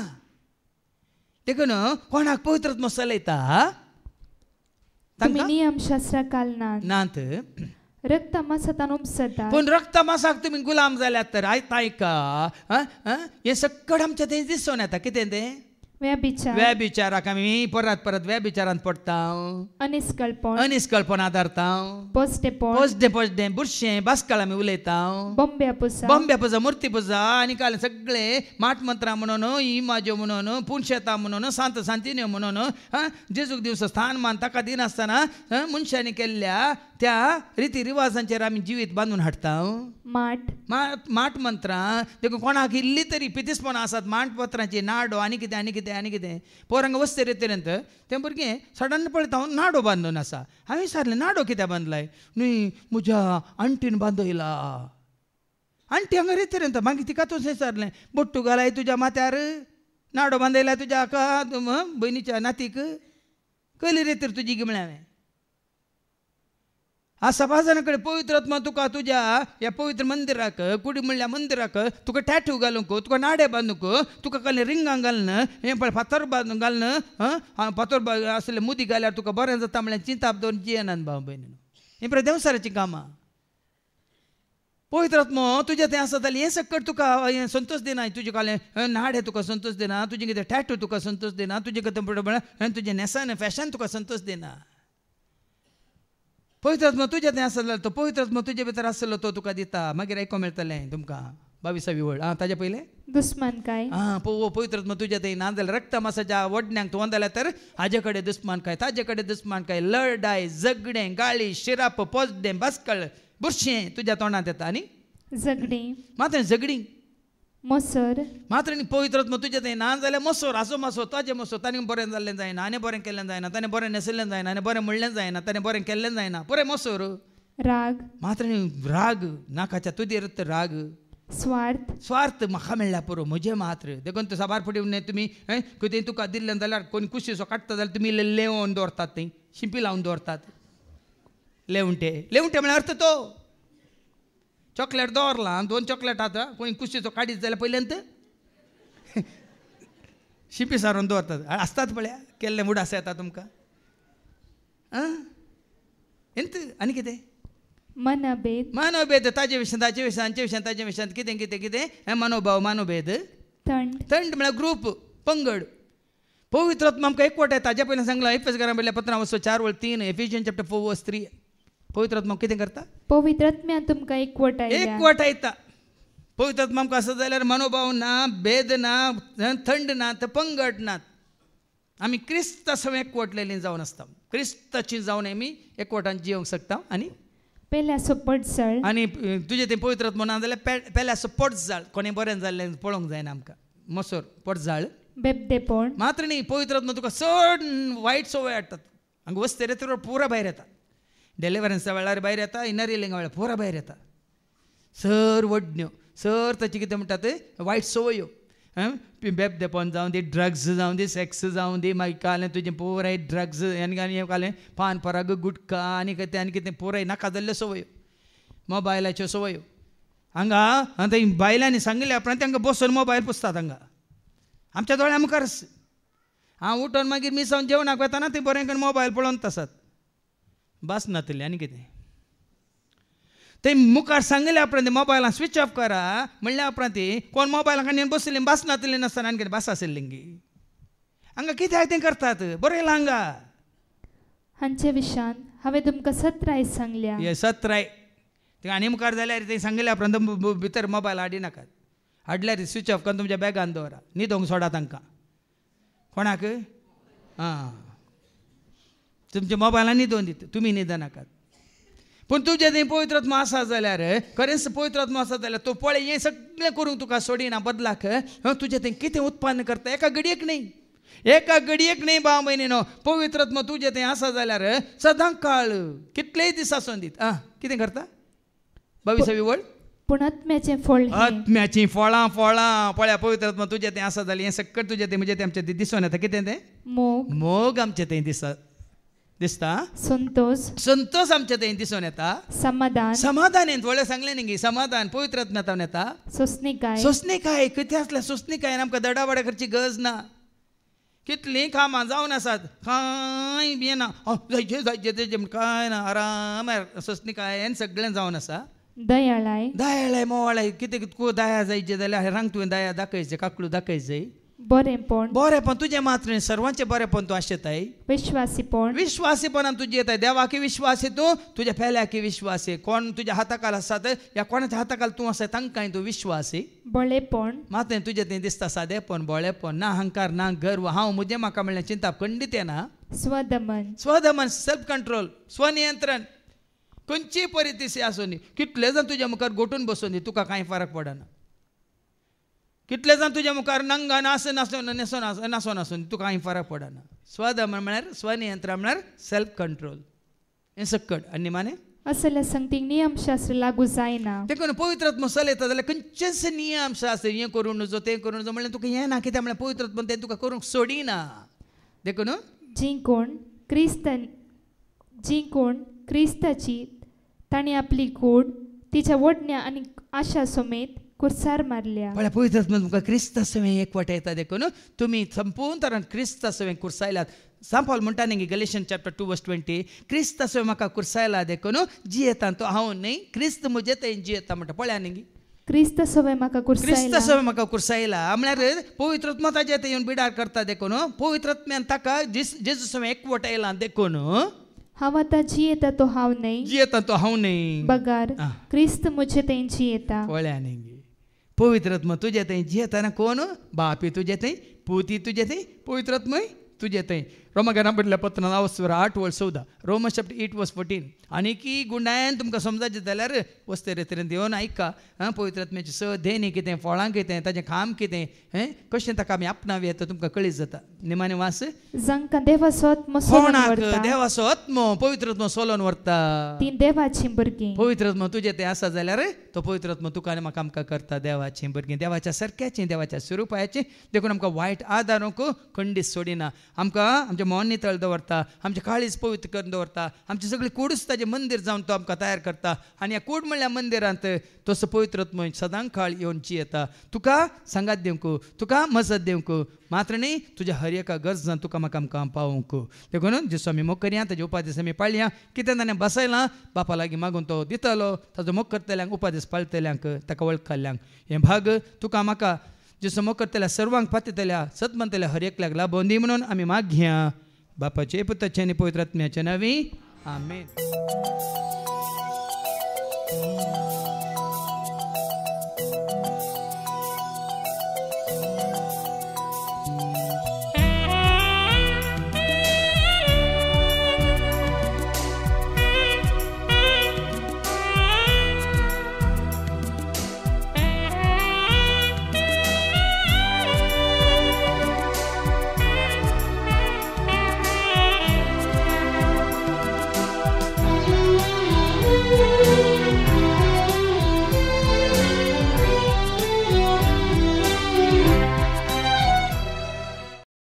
देखून कोणाक पवित्रात्मो चलयता तुम्ही नियमशास्त्रा कालनात नात रक्त मांसातान उपसता पण रक्त मासाक तुम्ही गुलाम जाल्यात तर आयका हे सगळं आमच्या ते दिसून येता कितें तें व्यभिचार व्यभिचाराक आमी परत परत व्यभिचारांत पडटा अनिस्कळपण आदारता पोसडें बुरशें बासकाळ आमी उलयता बॉम्बे पुजा मूर्ती पुजा आनी काल सगळे माट मंत्रां म्हणून इमाज्यो म्हणून पुणशेतां म्हणून सांत सांतिन्यो म्हणून जेजूक दिवस स्थानमान ताका दिनासतना मनशांनी केल्ल्या त्या रिती रिवाजांचेर आमी जिवीत बांदून हाडटा माट मंत्रां देखून कोणाक इल्ली तरी पितीसपणां आसात माट मंत्रांची नाडो आनी कितें पोरांक वस्ते रितीरेंत तें भुरगें सडन पळयता हांव नाडो बांदून आसा हांवें विचारलें नाडो कित्याक बांदलाय न्ही म्हज्या आंटीन बांदयला आंटी हांगा रितीरेंत मागीर तिका तूं विचारलें बोट्टू घालाय तुज्या माथ्यार नाडो बांदयला तुज्या हाका भयणीच्या नातीक कसली रितीर तुजी गी म्हळें हांवें आज सभाजाना कडेन पवित्र आत्मा तुका तुज्या ह्या पवित्र मंदिराक कुडी म्हणल्या मंदिराक तुका टॅटू घालूंक तुका नाडे बांदूंक तुका कसलें रिंगां घालन हें पळय फातर घालन फातर आसले मुदी घाल्यार तुका बरें जाता म्हळ्यार चिंताप दवरून जियेनात भाव भयणीनो हें पळय देवसाराचीं कामां पवित्र आत्मो तुजें तें आसा जाल्यार हें सकट तुका हें संतोश दिना तुजें कालें नाडे तुका संतोश दिना तुजें कितें टॅटू तुका संतोश दिना तुजें कितें म्हळ्यार तुजें नेसान फॅशन तुका संतोश दिना पवित्र आत्मा तुजें तें आसलो तो पवित्र आत्मा तुजे भितर आसलो तो तुका दिता मागीर आयको मेळटलें तुमकां 22वी वळ ताजे पयलें दुस्मानकाय पवित्र आत्मा तुजें तें ना जाल्यार रक्त मासाच्या वडण्यांक तूं वंदलें तर हाजे कडेन दुस्मानकाय ताजे कडेन दुस्मानकाय लढाय झगडें गाळी शिराप पोजडें बासकळ बुरशें तुज्या तोंडांत येता आनी झगडीं मात्र झगडीं मोसोर मात्र पवित्र आत्मा तुजें तें ना जाल्यार मोसोर आसो मासो ताजें मोसोर ताणें बरें जाल्लें जायना आनी बरें केल्लें जायना ताणें बरें न्हेसयल्लें जायना आनी बरें म्हणलें जायना ताणें बरें केल्लें जायना पुरे मोसोर राग मात्र राग नाकाच्या तुजेर राग स्वार्थ म्हाका मेळ्ळ्या पुरो म्हजें मात्र देखून तूं साबार फुडें तुमी कितें तुका दिल्लें जाल्यार कोणी कुशीचो काडटा जाल्यार तुमी लेवन दवरतात थंय शिंपी लावन दवरतात लेवंटे म्हळ्यार अर्थ तो चॉकलेट दवरला 2 चॉकलेट आता कोणी कुशीचो काडीत जाल्यार पयलेंत शिंपी सारून दवरतात आसतात पळया केल्ले उडास येता तुमकां एंत आनी कितें मनोभेद ताजे विशयांत कितें मनोभेद थंड म्हळ्यार ग्रूप पंगड पवित्र आत्मा आमकां एकवट येता ताजे पयलीं सांगलां एफेसकारां बरयल्या पत्रां 4:3 एफिशियन्स चॅप्टर 4:3 पवित्र आत्मा कितें करता पवित्र आत्म्यान तुमकां एकवटायता पवित्र आत्मा आमकां आसा जाल्यार मनोभाव ना भेद ना थंड ना पंगड नात आमी क्रिस्त सगळें एकवटलेलीं जावन आसता क्रिस्ताची जावन आमी एकवटान जियोंक शकता आनी पेल्यासो पडसळ आनी तुजें तें पवित्र आत्मा ना जाल्यार पेल्यासो पडसळ कोणें बरें जाल्लें पळोवंक जायना आमकां मोसोर पडसळ बेबदेपण मात्र न्ही पवित्र आत्मा तुका चड वायट सवय हाडटात हांगा वस्ते रेतर पुरा भायर येता डेलिव्हरन्सा वेळार भायर येता इनर हिलिंगा वेळार पुरा भायर येता सर वडण्यो सर ताची कितें म्हणटात वायट सवयो बेबदेपण जावं दी ड्रग्स जावं दी सेक्स जावं दी मागीर कालें तुजें पुराय ड्रग्स आनी कालें पान पराग गुटखा आनी कितें पुराय नाका जाल्ल्यो सवयो मोबायलाच्यो सवयो हांगा आतां बायलांनी सांगलें उपरांत तांकां बसून मोबायल पुसतात हांगा आमच्या दोळ्या मुखारच हांव उठोन मागीर मिसावन जेवणाक वताना ती बरें करून मोबायल पळोवन आसात बस नातली आनी कितें ते मुखार सांगले उपरांत मोबायलां स्विच ऑफ करा म्हणल्या उपरांत कोण मोबायलाक आनी बसली बस नातली नासतना आनी कितें बस आसली हांगा कित्याक तें करतात बरें येयलां हांगा हांचे विशयान हांवें तुमकां 17 सांगल्या 17 ते आनी मुखार जाल्यार ते सांगले उपरांत भितर मोबायल हाडी नाकात हाडल्यार स्विच ऑफ करून तुमच्या बॅगान दवरा न्हिदोंक सोडा तांकां कोणाक तुमच्या मोबायलान न्हिदोवन दिता तुमी न्हिद नाकात पूण तुजें थंय पवित्र आत्मा आसा जाल्यार खरेंच पवित्र आत्मा आसा जाल्यार तो पळय हें सगळें करूंक तुका सोडिना बदलाक तुजें थंय कितें उत्पन्न करता एका घडयेक न्ही भाव भयणीनो पवित्र आत्मा तुजें थंय आसा जाल्यार सदांच काळ कितलेय दीस आसून दीत कितें करता 22वी वळ पूण आत्म्याचें फळ आत्म्याचीं फळां पळया पवित्र आत्मा तुजें थंय आसा जाल्यार हें सगळें तुजें थंय म्हणजे तें आमचें दिसून येता कितें तें मोग आमचें थंय दिसता संतोष आमच्या थंय दिसून येता समाधान व्हडलें सांगलें न्ही समाधान पवित्र आत्म्यान येता सोसणीकाय कितें आसल्यार सोसणीकाय आमकां दडावडा करची गरज ना कितलीं कामां जावन आसात कांय बी ना जायचे जायचे तेजे काय ना आराम ससनी काय सगळें जावन आसा दयाळाय दयाळाय मोवाळाय कितें कितको दया जायचे जाल्यार रांग तुवें दया दाखयचें काकलू दाखयचें बरेपण बरेपण तुजें मात्र सर्वांचें बरेपण तूं आशेताय विश्वासीपण विश्वासीपणान तुजी येताय देवाकी विश्वास तूं तुज्या फेल्याकी विश्वास कोण तुज्या हाताकाल आसात या कोणाच्या हाताकाल तूं आसा तांकांय तूं विश्वास बळेपण मातें तुजें तें दिसता सादेपण बोळेपण ना अहंकार ना गर्व हांव म्हजें म्हाका म्हणल्यार चिंता खंडीत येना स्वदमन सेल्फ कंट्रोल स्वनियंत्रण खंयचीय परिस्थिती आसूं दी कितले जाण तुज्या मुखार गोठून बसून दी तुका कांय फरक पडना कितले जाण तुज्या मुखार नंगा नासून आसून तुका कांय फरक पडना स्वदमन म्हळ्यार स्वनियंत्रण म्हळ्यार सेल्फ कंट्रोल हें सकट आनी माने असल्या संगतीक नियमशास्त्र लागू जायना देखून पवित्रात्मा चलयता जाल्यार खंयचेच नियम शास्त्र हें करूं नजो तें करूं नजो म्हळ्यार तुका हें ना कित्याक म्हळ्यार पवित्रात्मा तें तुका करूंक सोडिना देखून जी कोण क्रिस्ताची ताणी आपली कूड तिच्या वडण्या आनी आशा समेत कुर्सार मारल्या म्हळ्यार पवित्रात्मा तुमकां क्रिस्ता सवें एकवटायता देखून तुमी संपूर्ण तरान क्रिस्ता सवें कुर्सायलात सांपाल म्हणटा न्ही गलेशियन्स चॅप्टर 2:20 क्रिस्ता सवें म्हाका कुर्सायला देखून जियेता तो हांव न्ही क्रिस्त म्हजे थंय जियेता म्हणटा पळया न्ही क्रिस्त सवें म्हाका कुर्सायला म्हळ्यार पवित्रात्मा ताजे येवन बिडार करता देखून पवित्रात्म्यान ताका जेजू सवें एकवटायला देखून हांव आतां जियेता तो हांव न्ही बगार क्रिस्त म्हजे थंय जियेता पळया न्ही पवित्रात्मा तुजे थंय जियेताना कोण बापी तुजे थंय पुती तुजे थंय पवित्रात्मय तुजे थंय रोमाकारां बरयल्ल्या पत्रांत 8:14 रोमन्स चॅप्टर 8:14 आनीकी गुंडायन तुमकां समजायचें जाल्यार वस्ते रेतीन देवन आयका पवित्रात्म्याची सदें न्ही कितें फळां कितें ताजें काम कितें कशें ताका आमी आपणाव येता तुमकां कळीत जाता निमाणे वास जांकां देवाचो आत्मो पवित्रात्मा सोलोन व्हरता ती देवाची भुरगीं पवित्रात्मा तुजें तें आसा जाल्यार तो पवित्रात्मा तुका आनी म्हाका आमकां करता देवाचीं भुरगीं देवाच्या सारक्याचीं देवाच्या स्वरुपाचीं देखून आमकां वायट आदारूंक खंडीत सोडिना आमकां आमचें मन नितळ दवरता आमचें काळीज पवित्र करून दवरता आमची सगळी कूडच ताजें मंदीर जावन तो आमकां तयार करता आनी ह्या कूड म्हणल्यार मंदिरांत तसो पवित्रात्मा सदां काळ येवन येता तुका सांगात दिवंक तुका मजत दिवंक मात्र न्ही तुज्या हर एका गरजां तुका म्हाका आमकां पावोवंक देखून जेसो आमी मोग करया ताजे उपादेश आमी पाळया कितें ताणें बसयलां बापा लागीं मागून तो दितलो ताजो मोग करतल्यांक उपादेश पाळटल्यांक ताका वळखल्यांक हें भाग तुका म्हाका जेसो मोग करतल्या सर्वांक पातयतल्या सत म्हणटल्या हर एकल्याक लाभोवन दी म्हणून आमी मागया बापाचे पुताचे आनी पवित्र आत्म्याचे नांवी आमेन.